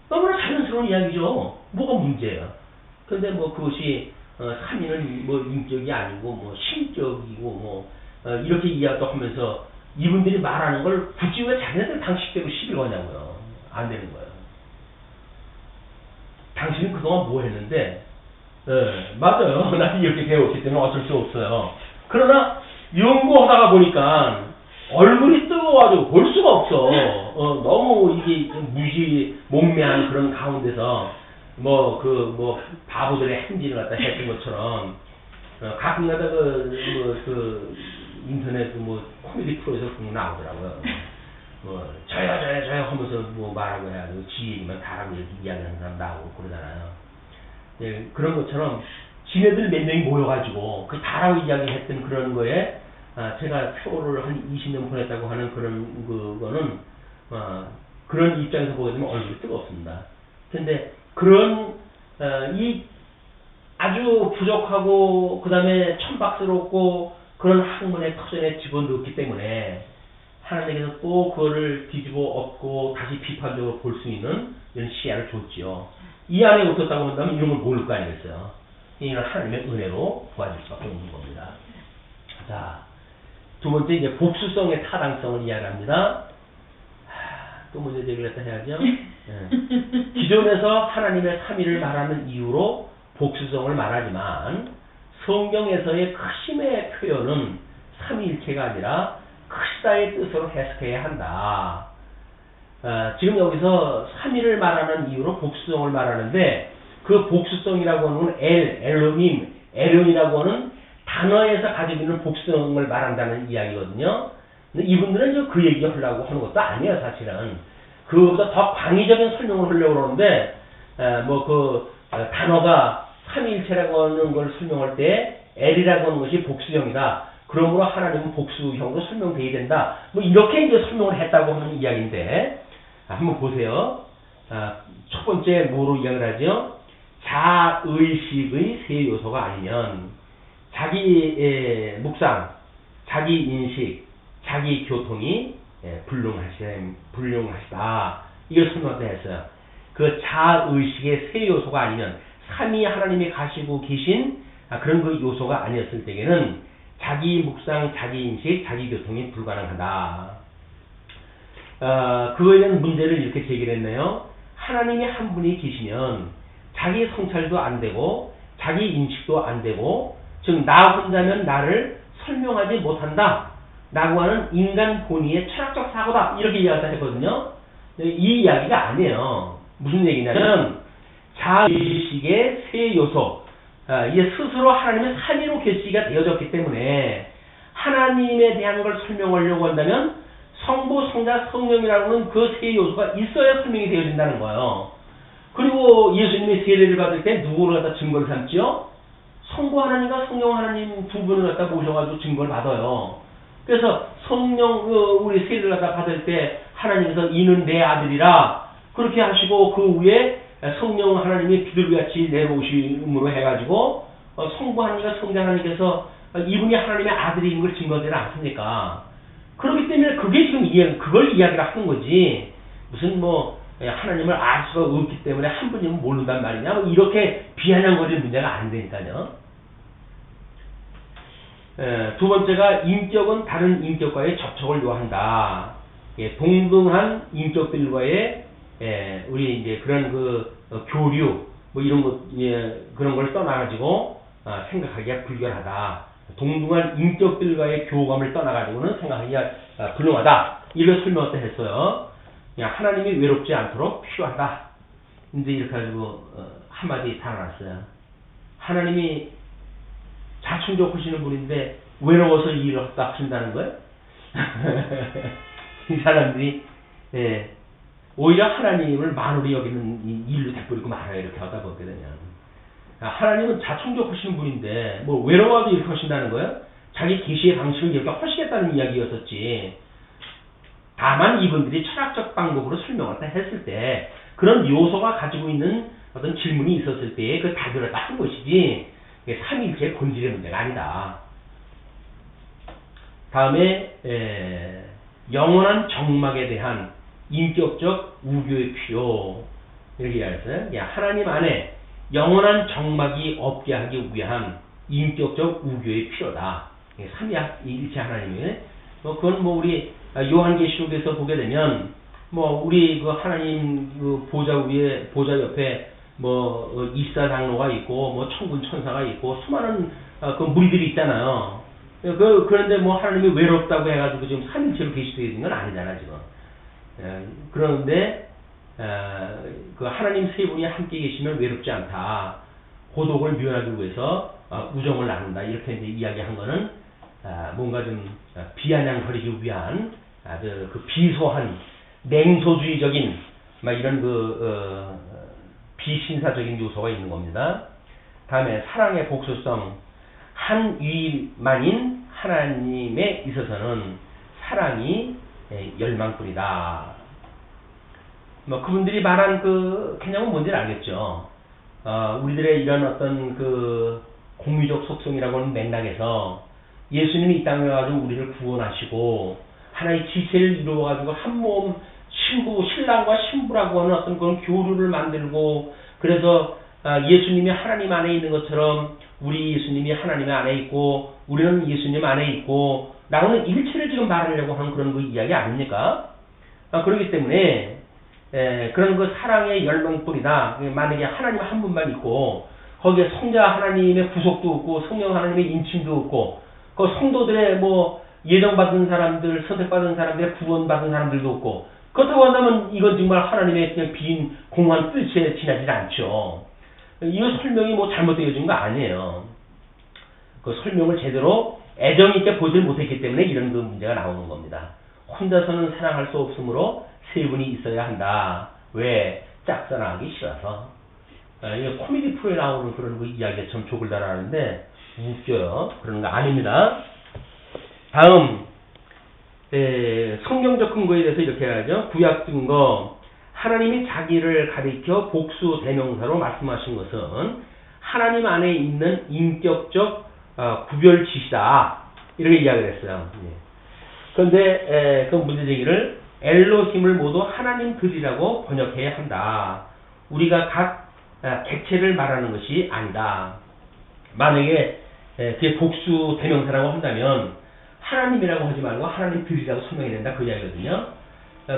너무나 자연스러운 이야기죠. 뭐가 문제예요? 근데 그것이 삼위는 인격이 아니고 신격이고 이렇게 이야기도 하면서 이분들이 말하는 걸 굳이 왜 자기네들 방식대로 시비 거냐고요. 안 되는 거예요. 당신은 그동안 뭐 했는데 맞아요. 나는 이렇게 배웠기 때문에 어쩔 수 없어요. 그러나 연구하다가 보니까 얼굴이 뜨거워가지고 볼 수가 없어. 너무 이게 좀 무지몽매한 그런 가운데서 바보들의 행진을 갖다 했던 것처럼 가끔가다 인터넷 코미디 프로에서 그런 거 나오더라고요. 저요 하면서 말하고 해야 되고 지 얘기만 다라고 이렇게 이야기하는 사람 나오고 그러잖아요. 예, 그런 것처럼 지네들 몇 명이 모여가지고 그 다라고 이야기했던 그런 거에 제가 표를 한 20년 보냈다고 하는 그런 그거는 그런 입장에서 보게 되면 얼굴이 뜨겁습니다. 근데 그런 이 아주 부족하고 그 다음에 천박스럽고 그런 학문의 터전에 집어넣기 때문에 하나님께서 또 그거를 뒤집어 엎고 다시 비판적으로 볼 수 있는 이런 시야를 줬지요. 이 안에 어떻다고 한다면 이런 걸 모를 거 아니겠어요. 이는 하나님의 은혜로 도와줄 수밖에 없는 겁니다. 자, 두 번째 이제 복수성의 타당성을 이야기합니다. 또 문제 제기를 했다 해야죠. 예. 기존에서 하나님의 삼위를 말하는 이유로 복수성을 말하지만 성경에서의 크심의 표현은 삼위일체가 아니라 크시다의 뜻으로 해석해야 한다. 지금 여기서 삼위를 말하는 이유로 복수성을 말하는데 그 복수성이라고 하는 엘로힘, 에론이라고 하는 단어에서 가지고 있는 복수성을 말한다는 이야기거든요. 근데 이분들은 그 얘기 하려고 하는 것도 아니에요, 사실은. 그거보다 더 광의적인 설명을 하려고 그러는데, 단어가 삼위일체라고 하는 걸 설명할 때, L이라고 하는 것이 복수형이다. 그러므로 하나님은 복수형으로 설명되어야 된다. 뭐, 이렇게 이제 설명을 했다고 하는 이야기인데, 한번 보세요. 첫 번째 뭐로 이야기를 하죠? 자의식의 세 요소가 아니면, 자기 묵상, 자기 인식, 자기 교통이 불능하시다. 이걸 설명도 했어요. 그 자의식의 세 요소가 아니면 삼위 하나님이 가지고 계신 그런 그 요소가 아니었을 때에는 자기 묵상, 자기 인식, 자기 교통이 불가능하다. 그거에 대한 문제를 이렇게 제기를 했네요. 하나님이 한 분이 계시면 자기 성찰도 안 되고 자기 인식도 안 되고 즉 나 혼자면 나를 설명하지 못한다 라고 하는 인간 본의의 철학적 사고다 이렇게 이야기했거든요. 이 이야기가 아니에요. 무슨 얘기냐면 자의식의 세 요소 이게 스스로 하나님의 삼위로 계시가 되어졌기 때문에 하나님에 대한 걸 설명하려고 한다면 성부, 성자, 성령이라고 하는 그 세 요소가 있어야 설명이 되어진다는 거예요. 그리고 예수님이 세례를 받을 때 누구를 갖다 증거를 삼지요? 성부 하나님과 성령 하나님 두 분을 갖다 모셔가지고 증거를 받아요. 그래서 성령 우리 세례를 갖다 받을 때 하나님께서 이는 내 아들이라 그렇게 하시고 그 위에 성령 하나님이 비둘기같이 내려오심으로 해가지고 성부 하나님과 성자 하나님께서 이분이 하나님의 아들인 걸 증거되지 않습니까? 그렇기 때문에 그게 지금 그걸 이야기를 하는 거지. 무슨 하나님을 알 수가 없기 때문에 한 분이면 모른단 말이냐. 이렇게 비아냥거리는 문제가 안 되니까요. 두 번째가 인격은 다른 인격과의 접촉을 요한다. 동등한 인격들과의 우리 이제 그런 교류 이런 것 그런 걸 떠나가지고 생각하기가 불결하다. 동등한 인격들과의 교감을 떠나가지고는 생각하기가 불능하다. 이걸 설명할 때 했어요. 하나님이 외롭지 않도록 필요하다. 이제 이렇게 가지고 한마디 달아놨어요. 하나님이 자충족하시는 분인데 외로워서 일을 했다 하신다는 거예요? 이 사람들이 오히려 하나님을 만홀히 여기는 일로 돼버리고 말아요. 이렇게 하다 보게 되면 하나님은 자충족하시는 분인데 외로워도 이렇게 하신다는 거예요? 자기 계시의 방식을 이렇게 하시겠다는 이야기였었지. 다만 이분들이 철학적 방법으로 설명을 했을 때 그런 요소가 가지고 있는 어떤 질문이 있었을 때에 그 답을 한 것이지 삼위일체의 본질의 문제가 아니다. 다음에 영원한 정막에 대한 인격적 우교의 필요 이렇게 이야기했어요. 하나님 안에 영원한 정막이 없게 하기 위한 인격적 우교의 필요다. 삼위일체 하나님이 그건 우리 요한계시록에서 보게 되면 우리 그 하나님 그 보좌 위에 보좌 옆에 이사장로가 있고 천군 천사가 있고 수많은 그 무리들이 있잖아요. 그런데 하나님이 외롭다고 해가지고 지금 삼위일체로 계시되어 있는 건 아니잖아 지금. 그런데 그 하나님 세 분이 함께 계시면 외롭지 않다. 고독을 묘하기 위해서 우정을 나눈다. 이렇게 이제 이야기한 거는 뭔가 좀 비아냥거리기 위한 아주 그 비소한 냉소주의적인 이런 비신사적인 요소가 있는 겁니다. 다음에 사랑의 복수성. 한 위만인 하나님에 있어서는 사랑이 열망뿐이다. 뭐 그분들이 말한 그 개념은 뭔지 알겠죠. 우리들의 이런 어떤 그 공유적 속성이라고 하는 맥락에서 예수님이 이 땅에 와가지고 우리를 구원하시고 하나의 지체를 이루어가지고 한 몸 신랑과 신부라고 하는 어떤 그런 교류를 만들고 그래서 예수님이 하나님 안에 있는 것처럼 우리 예수님이 하나님 안에 있고 우리는 예수님 안에 있고 나오는 일체를 지금 말하려고 하는 그런 그 이야기 아닙니까? 그렇기 때문에 그런 그 사랑의 열망뿐이다. 만약에 하나님 한 분만 있고 거기에 성자 하나님의 구속도 없고 성령 하나님의 인침도 없고 그 성도들의 뭐 예정받은 사람들 선택받은 사람들의 구원받은 사람들도 없고 그렇다고 한다면 이건 정말 하나님의 그냥 빈 공허한 뜰채에 지나지 않죠. 이 설명이 뭐 잘못되어진 거 아니에요. 그 설명을 제대로 애정 있게 보질 못했기 때문에 이런 그 문제가 나오는 겁니다. 혼자서는 사랑할 수 없으므로 세 분이 있어야 한다. 왜? 짝사랑하기 싫어서. 이게 코미디 프로에 나오는 그런 그 이야기가 참 조글다라는데 웃겨요. 그런 거 아닙니다. 다음 성경적 근거에 대해서 이렇게 해야죠. 구약 증거 하나님이 자기를 가리켜 복수 대명사로 말씀하신 것은 하나님 안에 있는 인격적 구별지시다. 이렇게 이야기를 했어요. 그런데 그 문제제기를 엘로힘을 모두 하나님들이라고 번역해야 한다. 우리가 각 객체를 말하는 것이 아니다. 만약에 그게 복수 대명사라고 한다면 하나님이라고 하지 말고 하나님들이라고 설명해야 된다. 그 이야기거든요.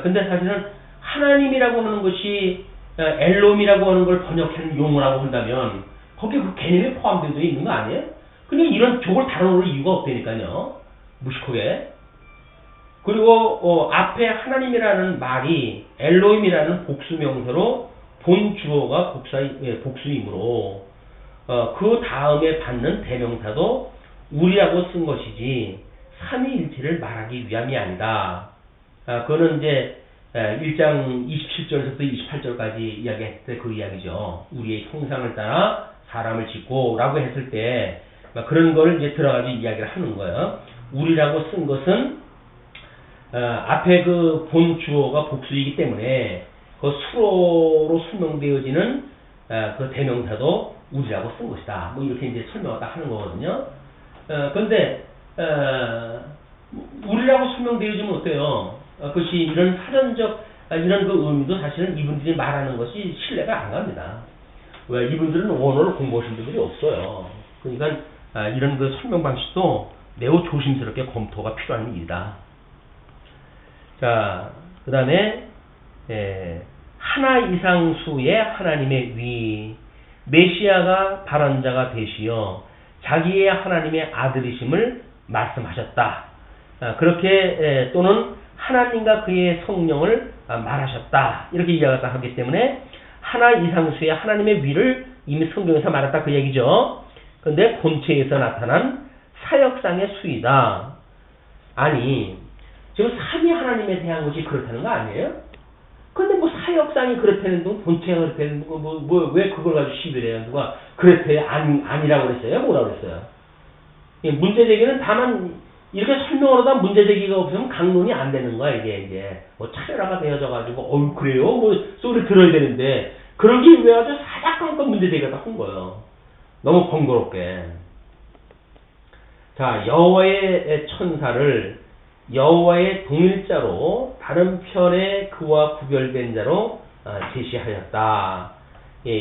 근데 사실은 하나님이라고 하는 것이 엘롬이라고 하는 걸 번역하는 용어라고 한다면 거기에 그 개념에 포함되어 있는 거 아니에요? 그냥 이런 족을 다뤄놓을 이유가 없다니까요. 무식하게. 그리고 앞에 하나님이라는 말이 엘로임이라는 복수명사로 본 주어가 복수이므로 그 다음에 받는 대명사도 우리라고 쓴 것이지 삼위일체를 말하기 위함이 아니다. 그거는 이제 1장 27절에서부터 28절까지 이야기했을 때 그 이야기죠. 우리의 형상을 따라 사람을 짓고 라고 했을 때 그런 걸 이제 들어가지고 이야기를 하는 거예요. 우리라고 쓴 것은 앞에 그 본 주어가 복수이기 때문에 그 수로로 설명되어지는 그 대명사도 우리라고 쓴 것이다. 뭐 이렇게 이제 설명을 딱 하는 거거든요. 그런데 우리라고 설명되어지면 어때요? 그것이 이런 사전적 이런 그 의미도 사실은 이분들이 말하는 것이 신뢰가 안 갑니다. 왜? 이분들은 원어를 공부하신 분들이 없어요. 그러니까 이런 그 설명 방식도 매우 조심스럽게 검토가 필요한 일이다. 자, 그 다음에 하나 이상 수의 하나님의 위, 메시아가 발언자가 되시어 자기의 하나님의 아들이심을 말씀하셨다. 그렇게 또는 하나님과 그의 성령을 말하셨다. 이렇게 이야기가 하기 때문에 하나 이상수의 하나님의 위를 이미 성경에서 말했다 그 얘기죠. 그런데 본체에서 나타난 사역상의 수이다. 아니 지금 삼위 하나님에 대한 것이 그렇다는 거 아니에요? 근데 뭐 사역상이 그렇다는 둥 본체가 그렇다는 둥 왜 그걸 가지고 시비를 해요? 누가 그렇대 아니라고 그랬어요? 뭐라고 그랬어요? 문제제기는 다만 이렇게 설명을 하다 문제제기가 없으면 강론이 안 되는 거야. 이게 뭐 차별화가 되어져 가지고 그래요? 뭐 소리 들어야 되는데 그러기 위해 아주 사사건건 문제제기가 한 거예요. 너무 번거롭게. 자, 여호와의 천사를 여호와의 동일자로 다른 편에 그와 구별된 자로 제시하였다.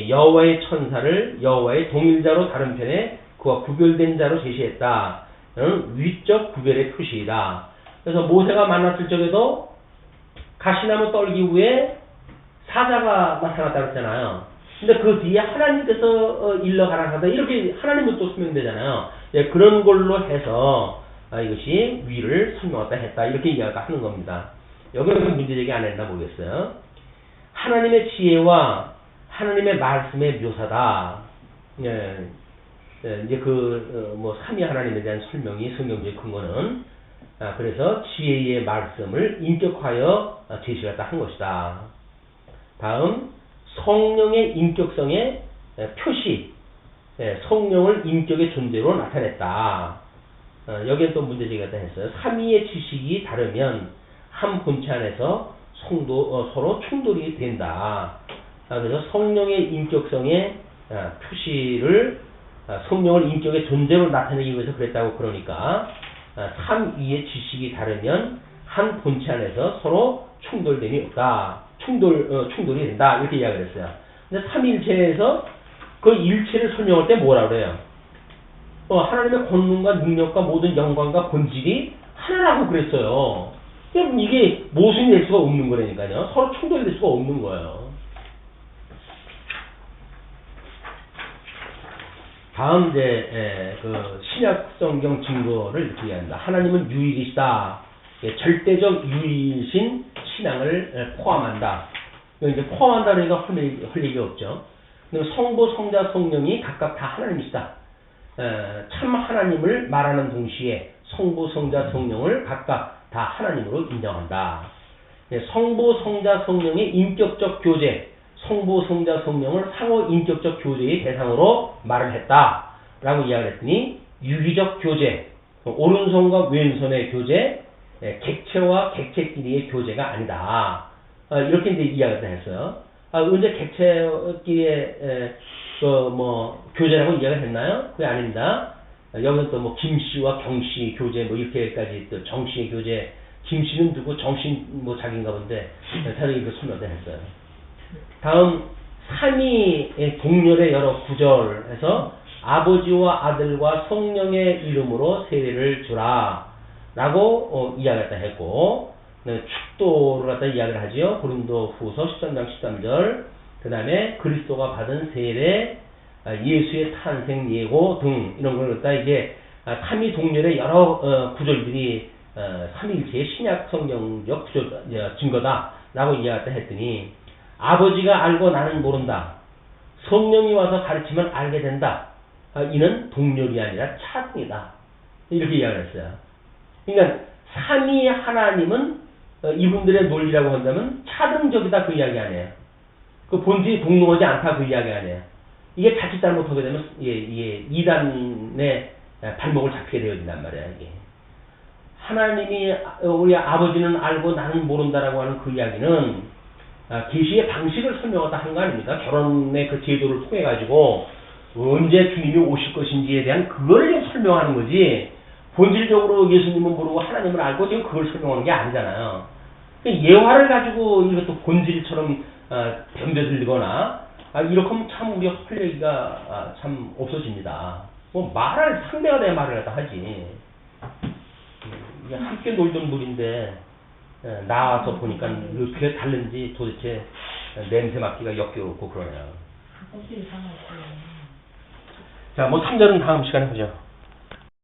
여호와의 천사를 여호와의 동일자로 다른 편에 그와 구별된 자로 제시했다. 이는 위적 구별의 표시이다. 그래서 모세가 만났을 적에도 가시나무 떨기 후에 사자가 나타났다고 했잖아요. 근데 그 뒤에 하나님께서 일러 가라사대 이렇게 하나님은 또 설명되잖아요. 그런 걸로 해서 이것이 위를 설명했다 했다 이렇게 이야기하는 겁니다. 여기는 문제제기 안 했나 모르겠어요. 하나님의 지혜와 하나님의 말씀의 묘사다. 이제 뭐 삼위 하나님에 대한 설명이 성경적인 근거는 그래서 지혜의 말씀을 인격화하여 제시했다 한 것이다. 다음 성령의 인격성의 표시, 성령을 인격의 존재로 나타냈다. 여기에 또 문제제기가 했어요. 삼위의 지식이 다르면 한 본체 안에서 서로 충돌이 된다. 그래서 성령의 인격성의 표시를 성령을 인격의 존재로 나타내기 위해서 그랬다고. 그러니까 삼위의 지식이 다르면 한 본체 안에서 서로 충돌됨이 없다. 충돌이 된다. 이렇게 이야기를 했어요. 근데 삼일체에서 그 일체를 설명할 때 뭐라 그래요? 하나님의 권능과 능력과 모든 영광과 본질이 하나라고 그랬어요. 여러분 이게 모순이 될 수가 없는 거라니까요. 서로 충돌이 될 수가 없는 거예요. 다음 이제 그 신약 성경 증거를 이렇게 이야기합니다. 하나님은 유일이시다. 절대적 유일신 신앙을 포함한다. 이제 포함한다 그러니까 할 얘기가 없죠. 성부, 성자, 성령이 각각 다 하나님이시다. 참 하나님을 말하는 동시에 성부, 성자, 성령을 각각 다 하나님으로 인정한다. 성부, 성자, 성령의 인격적 교제, 성부, 성자, 성령을 상호 인격적 교제의 대상으로 말을 했다. 라고 이야기를 했더니 유기적 교제, 오른손과 왼손의 교제, 객체와 객체끼리의 교제가 아니다. 이렇게 이제 이야기를 했어요. 언제 객체끼리의 교제라고 이야기를 했나요? 그게 아닙니다. 여기는 또 뭐 김씨와 경씨 교제 이렇게까지 또 정씨의 교제, 김씨는 누구, 정씨 자기인가 본데 다르게 그 설명을 했어요. 다음 삼위의 동렬의 여러 구절에서 아버지와 아들과 성령의 이름으로 세례를 주라 라고 이야기를 했고, 축도를 갖다 이야기를 하지요. 고린도 후서 13장 13절, 그 다음에 그리스도가 받은 세례, 예수의 탄생 예고 등 이런 걸 갖다 이제 삼위 동렬의 여러 구절들이 삼위일체의 신약 성경적 증거다 라고 이야기를 했더니, 아버지가 알고 나는 모른다. 성령이 와서 가르치면 알게 된다. 이는 동렬이 아니라 차등이다. 이렇게 이야기를 했어요. 그러니까 삼위 하나님은 이분들의 논리라고 한다면 차등적이다 그 이야기 아니에요. 그 본질이 동등하지 않다 그 이야기 아니에요. 이게 자칫 잘못하게 되면 이단의 발목을 잡히게 되어진단 말이야. 이게 하나님이 우리 아버지는 알고 나는 모른다라고 하는 그 이야기는 계시의 방식을 설명하다 한 거 아닙니까? 결혼의 그 제도를 통해 가지고 언제 주님이 오실 것인지에 대한 그걸 설명하는 거지. 본질적으로 예수님은 모르고 하나님을 알고 지금 그걸 설명하는 게 아니잖아요. 예화를 가지고 이것도 본질처럼 덤벼들거나 이렇게 하면 참 우리가 할 얘기가 참 없어집니다. 말할 상대가 돼야 말을 갖다 하지. 이게 함께 놀던 물인데 나와서 보니까 어떻게 다른지 도대체 냄새 맡기가 역겨웠고 그러네요. 자, 3절은 다음 시간에 보죠.